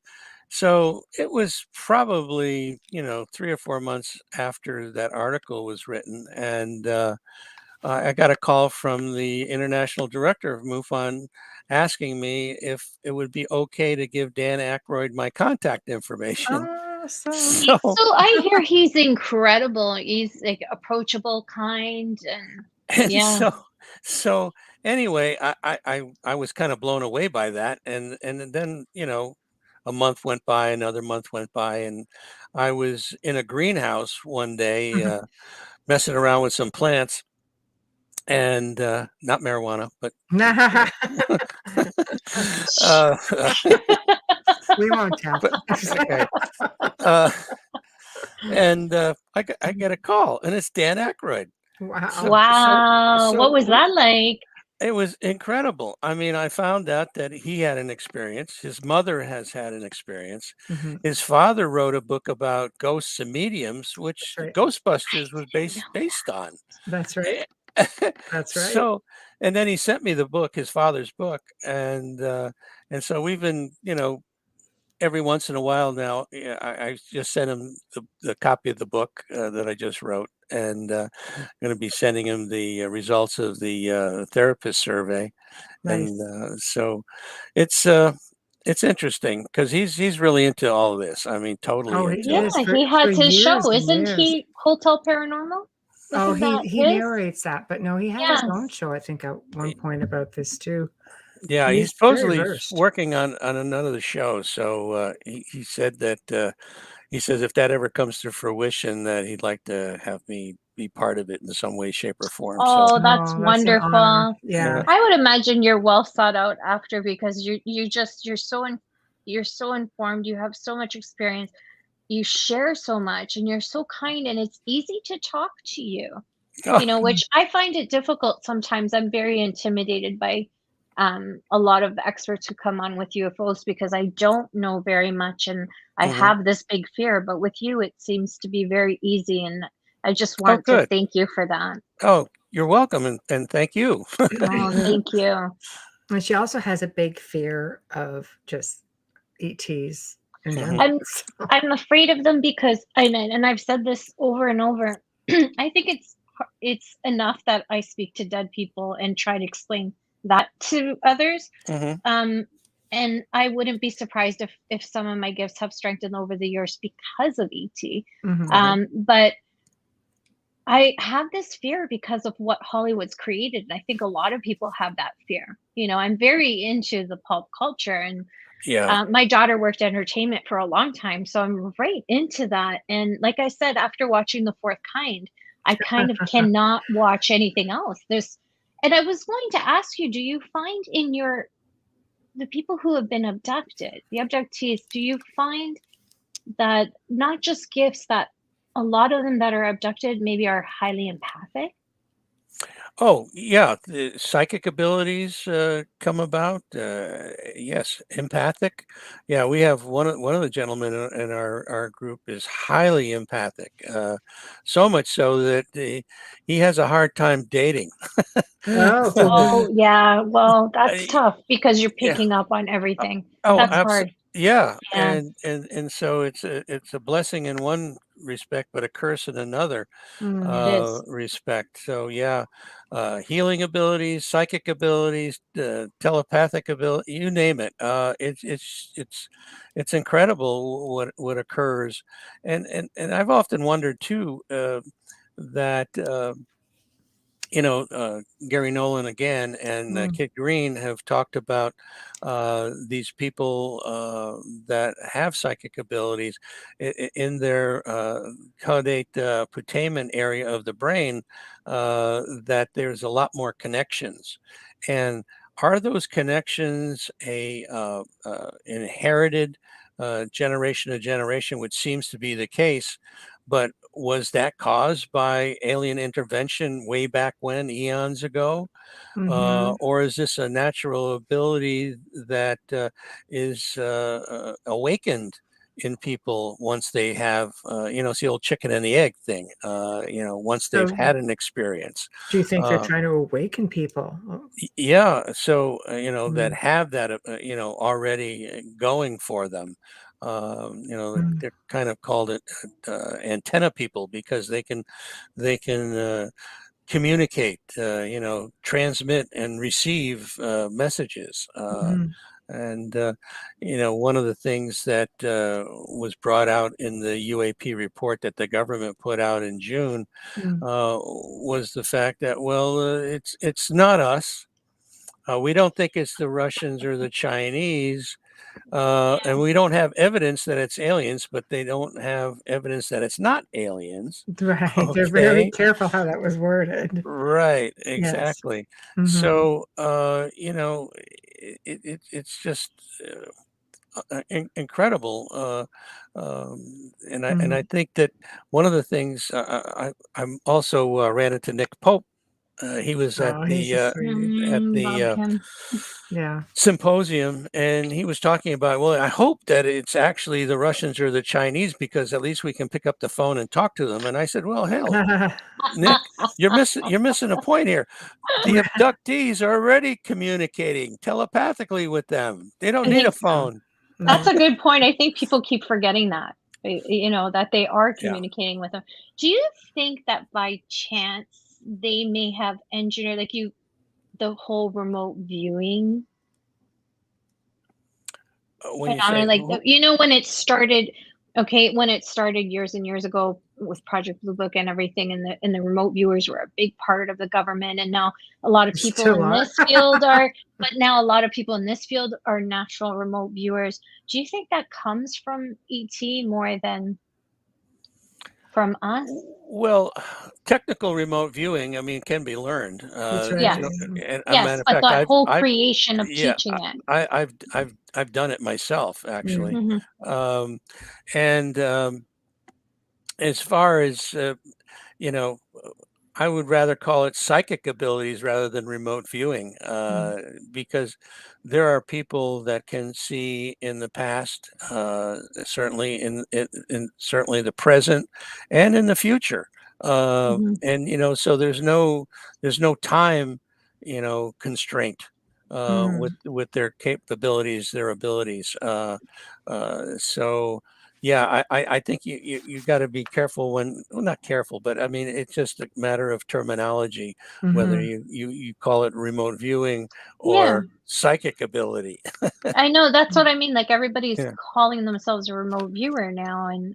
so it was probably, 3 or 4 months after that article was written, and I got a call from the international director of MUFON asking me if it would be okay to give Dan Aykroyd my contact information. Awesome. So, So I hear he's incredible. He's like approachable, kind, and and yeah. so anyway, I was kind of blown away by that, and then a month went by, another month went by, and I was in a greenhouse one day messing around with some plants, and not marijuana, but uh, We won't tell. but okay. Uh, and I get a call, and it's Dan Aykroyd. Wow. Wow. What was that like? It was incredible. I mean, I found out that he had an experience. His mother has had an experience. Mhm. His father wrote a book about ghosts and mediums, which That's right. Ghostbusters was based on. That's right. That's right. So, and then he sent me the book, his father's book, and so we've been, every once in a while now, I just sent him the copy of the book that I just wrote, and going to be sending him the results of the therapist survey, Nice. and so it's interesting because he's really into all of this. I mean, totally Oh, he into Yeah, it. is for he has his years show. and Isn't years. he Hotel Paranormal? Oh, Isn't that he his? narrates that, but no, he had his own Yes. show, I think, at one point about this too. Yeah, he's He's very supposedly versed. working on another show. So he said that he says if that ever comes to fruition, that he'd like to have me be part of it in some way, shape, or form. So Oh, that's Oh, that's an honor. wonderful. Yeah. I would imagine you're well thought out after because you're so informed. You have so much experience. You share so much, and you're so kind, and it's easy to talk to you. oh, Which I find it difficult sometimes. I'm very intimidated by a lot of the experts who come on with UFOs because I don't know very much and I mhm. have this big fear. But with you, it seems to be very easy. And I just Oh, want to good. thank you for that. Oh, you're welcome, and thank you. Oh, thank you. And she also has a big fear of just ETs in Mhm. general. I'm afraid of them because and I've said this over and over. I think it's enough that I speak to dead people and try to explain that to others. Mhm. And I wouldn't be surprised if some of my gifts have strengthened over the years because of ET. Mhm. But I have this fear because of what Hollywood's created, and I think a lot of people have that fear. I'm very into the pulp culture, and Yeah. my daughter worked entertainment for a long time, so I'm right into that. And like I said, after watching The Fourth Kind, I kind of cannot watch anything else. And I was going to ask you, do you find in the people who have been abducted, the abductees, do you find that not just gifts, that a lot of them that are abducted maybe are highly empathic? Oh, yeah. The psychic abilities come about. Yes, empathic. Yeah, we have one of the gentlemen in our group is highly empathic. So much so that he has a hard time dating. Oh, Oh, yeah. Well, that's I- tough because you're yeah. picking up on everything. Oh, That's hard. yeah, Yeah, and so it's a blessing in one respect, but a curse in another Mm. it is. respect. So yeah, healing abilities, psychic abilities, telepathic ability, you name it. It's incredible what occurs, and I've often wondered too that. Gary Nolan again and Mm. Kit Green have talked about these people that have psychic abilities in their caudate putamen area of the brain, that there's a lot more connections. And are those connections a inherited generation to generation, which seems to be the case? But was that caused by alien intervention way back when, eons ago? Mhm. Or is this a natural ability that is awakened in people once they have, it's the old chicken and the egg thing, once they've had an experience. Do you think they're trying to awaken people? Yeah. So, that have that, already going for them. They're kind of called it antenna people, because they can communicate, transmit and receive messages. And, one of the things that was brought out in the UAP report that the government put out in June was the fact that, well, it's not us. We don't think it's the Russians or the Chinese. And we don't have evidence that it's aliens, but they don't have evidence that it's not aliens. Right. Okay. They're very careful how that was worded. Right. Exactly. Yes. So, it's just incredible. And I think that one of the things I'm also ran into Nick Pope. He was at the symposium, and he was talking about, well, I hope that it's actually the Russians or the Chinese, because at least we can pick up the phone and talk to them. And I said, well, hell, Nick, you're missing a point here. The abductees are already communicating telepathically with them. They don't need a phone. That's a good point. I think people keep forgetting that, that they are communicating with them. Do you think that by chance they may have engineered, the whole remote viewing? When you say, when it started, when it started years and years ago with Project Blue Book and everything, and the remote viewers were a big part of the government, and now a lot of people in this field are, but now a lot of people in this field are natural remote viewers. Do you think that comes from ET more than from us? Well, technical remote viewing, can be learned. Yes, but the whole creation of teaching it. I've done it myself, actually. And as far as I would rather call it psychic abilities rather than remote viewing, because there are people that can see in the past, certainly in certainly the present, and in the future. And so there's no time, constraint with their capabilities, their abilities. So. Yeah, I think you got to be careful not careful, but it's just a matter of terminology, whether you call it remote viewing or psychic ability. I know, that's what I mean. Like, everybody's calling themselves a remote viewer now. And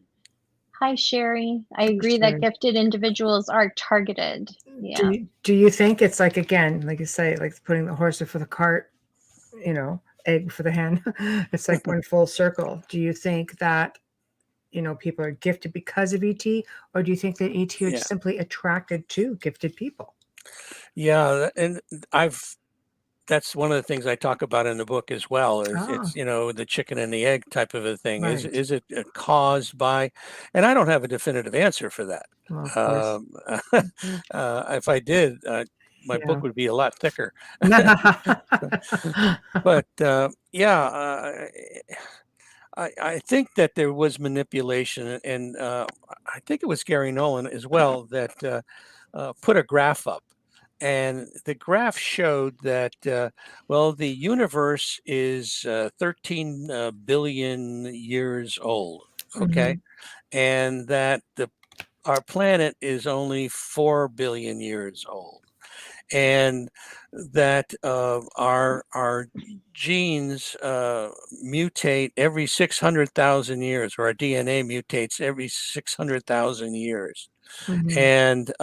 hi, Sherry. I agree that gifted individuals are targeted. Yeah. Do you think it's like, again, like you say, like putting the horse before the cart, egg for the hen? It's like going full circle. Do you think that people are gifted because of ET, or do you think that ET are simply attracted to gifted people? Yeah, and that's one of the things I talk about in the book as well. It's the chicken and the egg type of a thing. Right. Is it caused by? And I don't have a definitive answer for that. Well, of course. If I did, my book would be a lot thicker. But I think that there was manipulation, and I think it was Gary Nolan as well that put a graph up, and the graph showed that the universe is 13 billion years old, okay, and that our planet is only 4 billion years old. And that our genes mutate every 600,000 years, or our DNA mutates every 600,000 years. And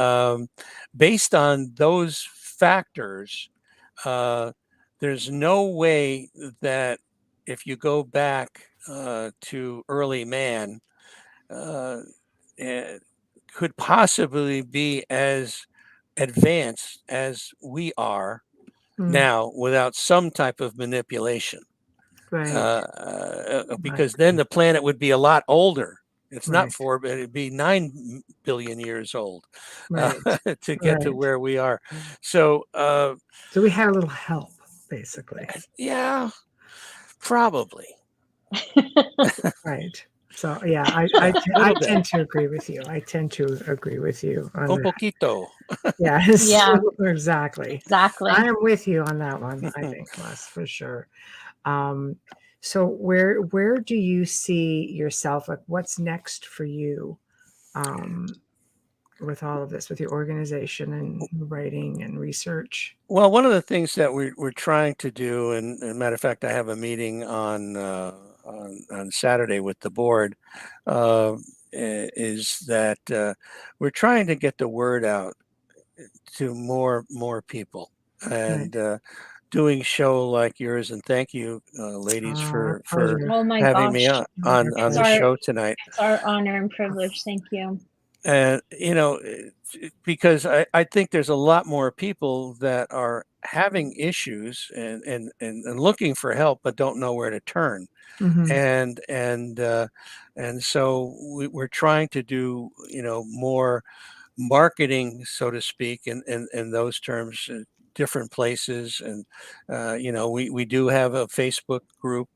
based on those factors, there's no way that if you go back to early man, it could possibly be as advanced as we are now without some type of manipulation. Because then the planet would be a lot older. It's not 4, but it'd be 9 billion years old to get to where we are. So we had a little help, basically. Yeah, probably. Right. So yeah, I tend to agree with you. I tend to agree with you on Un that. poquito. Yes, Yeah. exactly. Exactly. I am with you on that one. I think, Les, for sure. So where do you see yourself? Like, what's next for you? With all of this, with your organization and writing and research? Well, one of the things that we're trying to do, and matter of fact, I have a meeting on Saturday with the board, is that we're trying to get the word out to more people, Right. and doing show like yours. And thank you, ladies, for Pleasure. Oh my having me gosh. on It's the show tonight. it's our honor and privilege. Thank you. And because I think there's a lot more people that are having issues and looking for help but don't know where to turn. Mm-hmm. And so we're trying to do more marketing, so to speak, in those terms, different places. And we do have a Facebook group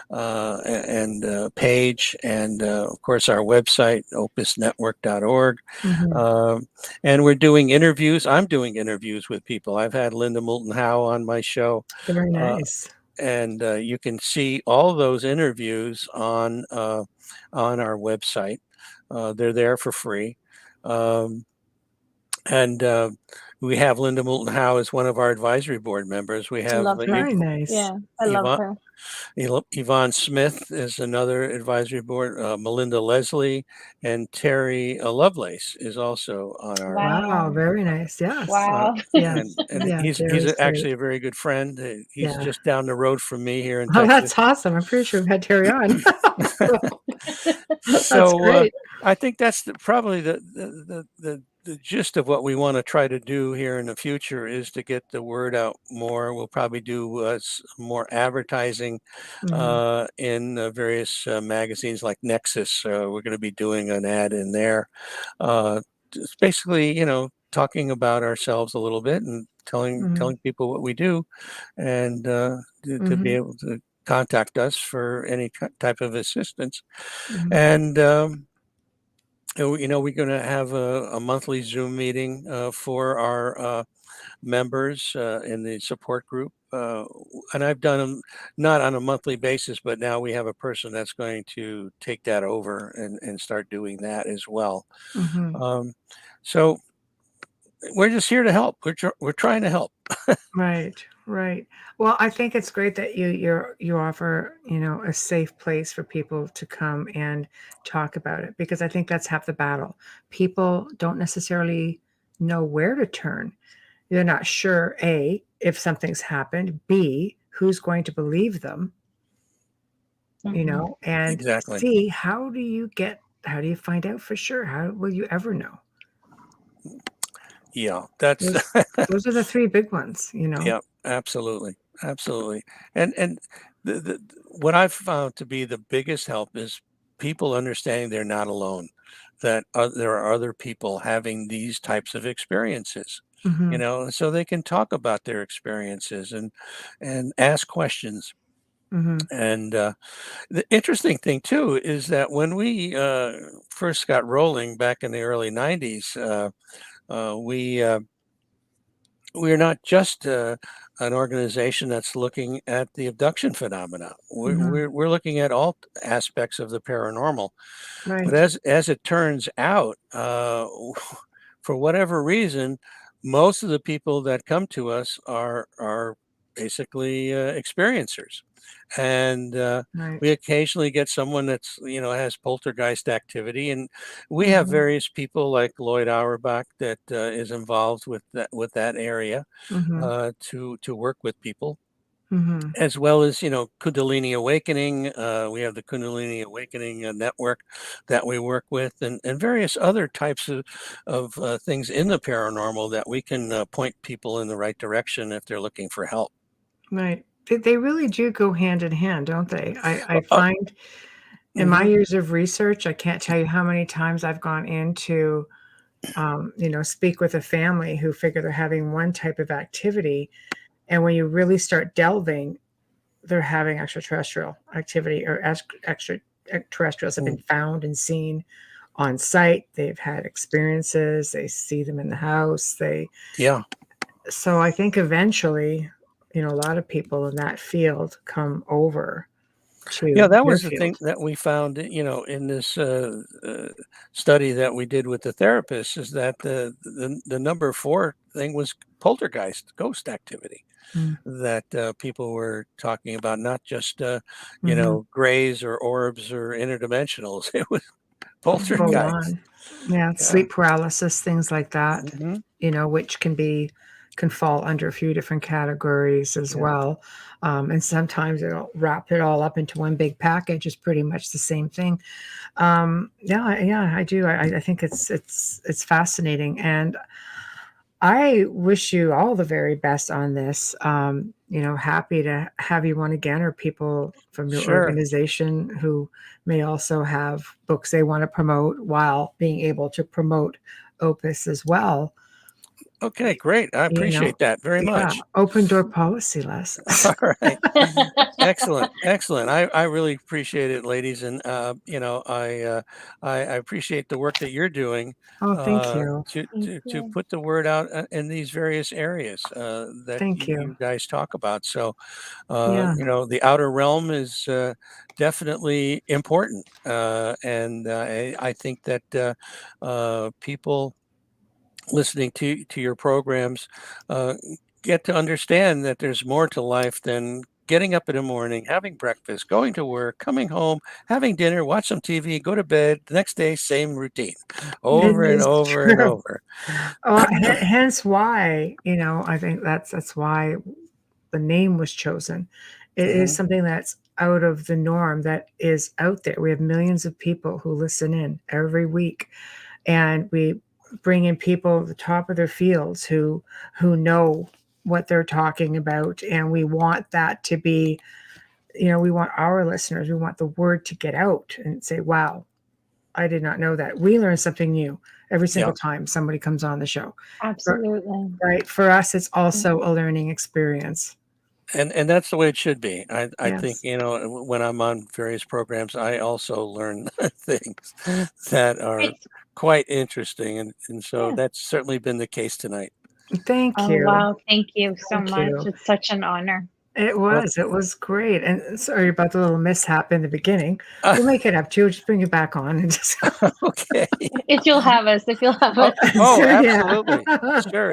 and page, and of course our website, opusnetwork.org. Mm-hmm. And we're doing interviews. I'm doing interviews with people. I've had Linda Moulton Howe on my show, Very nice. and you can see all those interviews on our website. They're there for free. And we have Linda Moulton Howe as one of our advisory board members. We have Love her. Very nice. Yeah, I love Yvonne, her. Yvonne Smith is another advisory board. Melinda Leslie and Terry Lovelace is also on our. Wow, Wow. very nice. Yes. Wow. Yes. And Yeah, he's Terry's actually great. a very good friend. He's Yeah. just down the road from me here in Oh, Texas. that's awesome. I'm pretty sure we've had Terry on. That's So great. I think that's probably the gist of what we want to try to do here in the future is to get the word out more. We'll probably do more advertising Mhm. in various magazines like Nexus. We're going to be doing an ad in there. Just basically, talking about ourselves a little bit and telling Mhm. people what we do, and to be Mhm. able to contact us for any type of assistance. Mhm. And we're going to have a monthly Zoom meeting for our members in the support group. And I've done them not on a monthly basis, but now we have a person that's going to take that over and start doing that as well. Mhm. So we're just here to help. We're trying to help. Right, right. Well, I think it's great that you offer, a safe place for people to come and talk about it, because I think that's half the battle. People don't necessarily know where to turn. They're not sure, A, if something's happened, B, who's going to believe them, Mhm. and Exactly. C, how do you find out for sure? How will you ever know? Yeah, that's Those are the three big ones, yeah, absolutely, absolutely. And what I've found to be the biggest help is people understanding they're not alone, that there are other people having these types of experiences, Mhm. so they can talk about their experiences and ask questions. Mhm. And the interesting thing too is that when we first got rolling back in the early '90s, we're not just an organization that's looking at the abduction phenomena. We're, Mhm. we're, we're looking at all aspects of the paranormal. But Right. as it turns out, for whatever reason, most of the people that come to us are basically experiencers. And Right. we occasionally get someone that's has poltergeist activity, and we have Mhm. various people like Lloyd Auerbach that is involved with that area Mhm. to work with people, Mhm. as well as Kundalini Awakening. We have the Kundalini Awakening network that we work with, and various other types of things in the paranormal that we can point people in the right direction if they're looking for help. Right. They really do go hand in hand, don't they? I Uh, find in my mhm. years of research, I can't tell you how many times I've gone into, speak with a family who figure they're having one type of activity, and when you really start delving, they're having extraterrestrial activity or extraterrestrials have been found and seen on site. They've had experiences. They see them in the house. So I think eventually, a lot of people in that field come over to that your was the field. thing that we found, in this study that we did with the therapist, is that the number 4 thing was poltergeist, ghost activity. That people were talking about, not just grays or orbs or interdimensionals. It was poltergeist. Yeah, sleep paralysis, things like that. Mm-hmm. Which can fall under a few different categories as well. And sometimes it'll wrap it all up into one big package. It's pretty much the same thing. I do. I think it's fascinating, and I wish you all the very best on this. Happy to have you on again, or people from your Sure. organization who may also have books they want to promote while being able to promote OPUS as well. Okay, great. I appreciate that very much. Open door policy, Les. All right. Excellent. I really appreciate it, ladies. And, I appreciate the work that you're doing. Oh, thank you. To put the word out in these various areas that Thank you. you guys talk about. So, Yeah. the outer realm is definitely important. And I think that people listening to your programs get to understand that there's more to life than getting up in the morning, having breakfast, going to work, coming home, having dinner, watch some TV, go to bed. The next day, same routine, over and over and over. Hence why, I think that's why the name was chosen. It is something that's out of the norm, that is out there. We have millions of people who listen in every week, and we bring in people at the top of their fields who know what they're talking about, and we want that to be, we want our listeners, we want the word to get out and say, wow, I did not know that. We learn something new every single time somebody comes on the show. Absolutely. Right. For us, it's also a learning experience. And that's the way it should be. I Yes. think, when I'm on various programs, I also learn things that are quite interesting. And so that's certainly been the case tonight. Thank you. Oh, wow. Thank you so much. It's such an honor. It was great. And sorry about the little mishap in the beginning. We'll make it up too. Just bring you back on and just okay. If you'll have us. Oh, absolutely. Sure.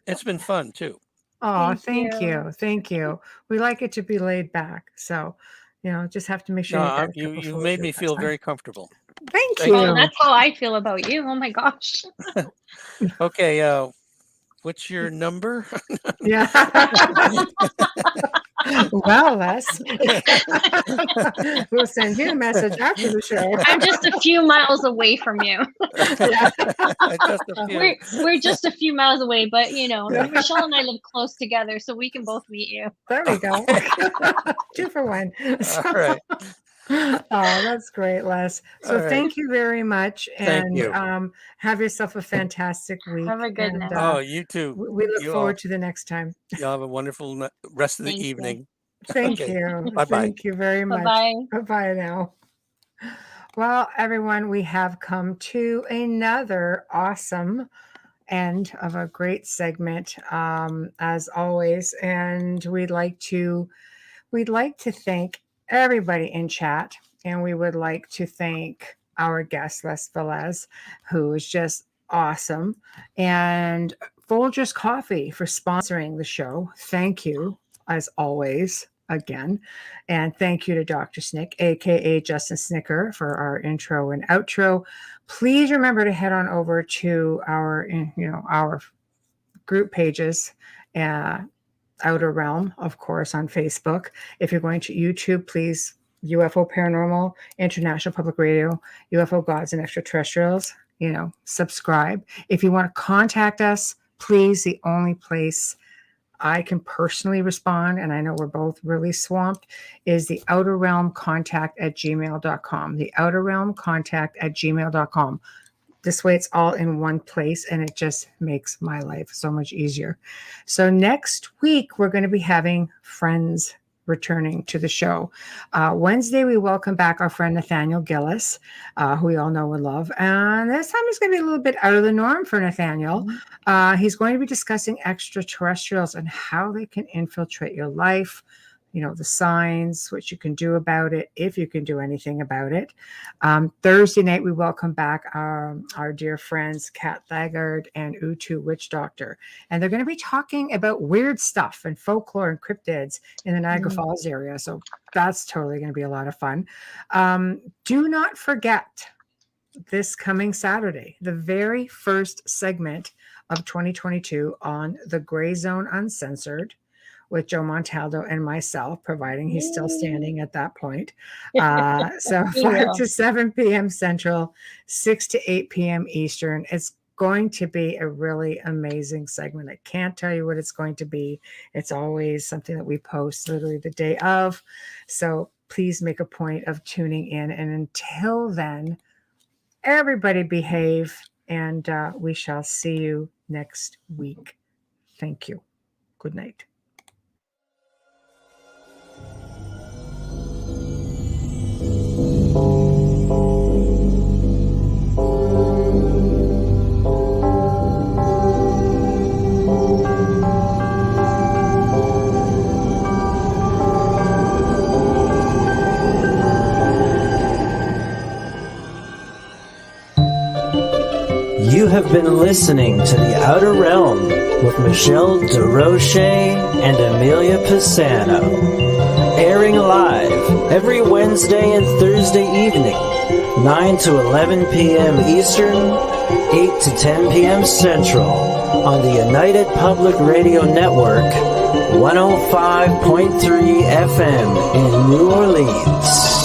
It's been fun too. Oh, thank you. We like it to be laid back. So, just have to make sure you made me feel very comfortable. Thank you. Oh, that's how I feel about you. Oh my gosh. Okay. What's your number? Yeah. Well, Les, we'll send you a message after the show. I'm just a few miles away from you. Just a few. We're just a few miles away, but Michelle and I live close together, so we can both meet you. There we go. 2 for 1. All right. Oh, that's great, Les. So thank you very much. Thank you. Have yourself a fantastic week. Have a good night. Oh, you too. We look forward to the next time. Y'all have a wonderful rest of the evening. Thank you. Bye-bye. Thank you very much. Bye-bye. Bye-bye now. Well, everyone, we have come to another awesome end of a great segment, as always. And we'd like to thank everybody in chat, and we would like to thank our guest, Les Velez, who is just awesome, and Folgers Coffee for sponsoring the show. Thank you, as always, again. And thank you to Dr. Snick, aka Justin Snicker, for our intro and outro. Please remember to head on over to our group pages, Outer Realm, of course, on Facebook. If you're going to YouTube, please, UFO Paranormal, International Public Radio, UFO Gods and Extraterrestrials, subscribe. If you want to contact us, please, the only place I can personally respond, and I know we're both really swamped, is the Outer Realm contact@gmail.com. The Outer Realm contact@gmail.com. This way it's all in one place, and it just makes my life so much easier. So next week, we're going to be having friends returning to the show. Wednesday, we welcome back our friend Nathaniel Gillis, who we all know and love. And this time he's going to be a little bit out of the norm for Nathaniel. He's going to be discussing extraterrestrials and how they can infiltrate your life, the signs, what you can do about it, if you can do anything about it. Thursday night, we welcome back our dear friends, Kat Thagard and Utu Witch Doctor. And they're going to be talking about weird stuff and folklore and cryptids in the Niagara Falls area. So that's totally going to be a lot of fun. Do not forget this coming Saturday, the very first segment of 2022 on The Gray Zone Uncensored, with Joe Montaldo and myself, providing he's still standing at that point. So 5 to 7 p.m. Central, 6 to 8 p.m. Eastern. It's going to be a really amazing segment. I can't tell you what it's going to be. It's always something that we post literally the day of. So please make a point of tuning in. And until then, everybody behave, and we shall see you next week. Thank you. Good night. You have been listening to The Outer Realm with Michelle DeRoche and Amelia Pisano, airing live every Wednesday and Thursday evening, 9 to 11 p.m. Eastern, 8 to 10 p.m. Central, on the United Public Radio Network, 105.3 FM in New Orleans.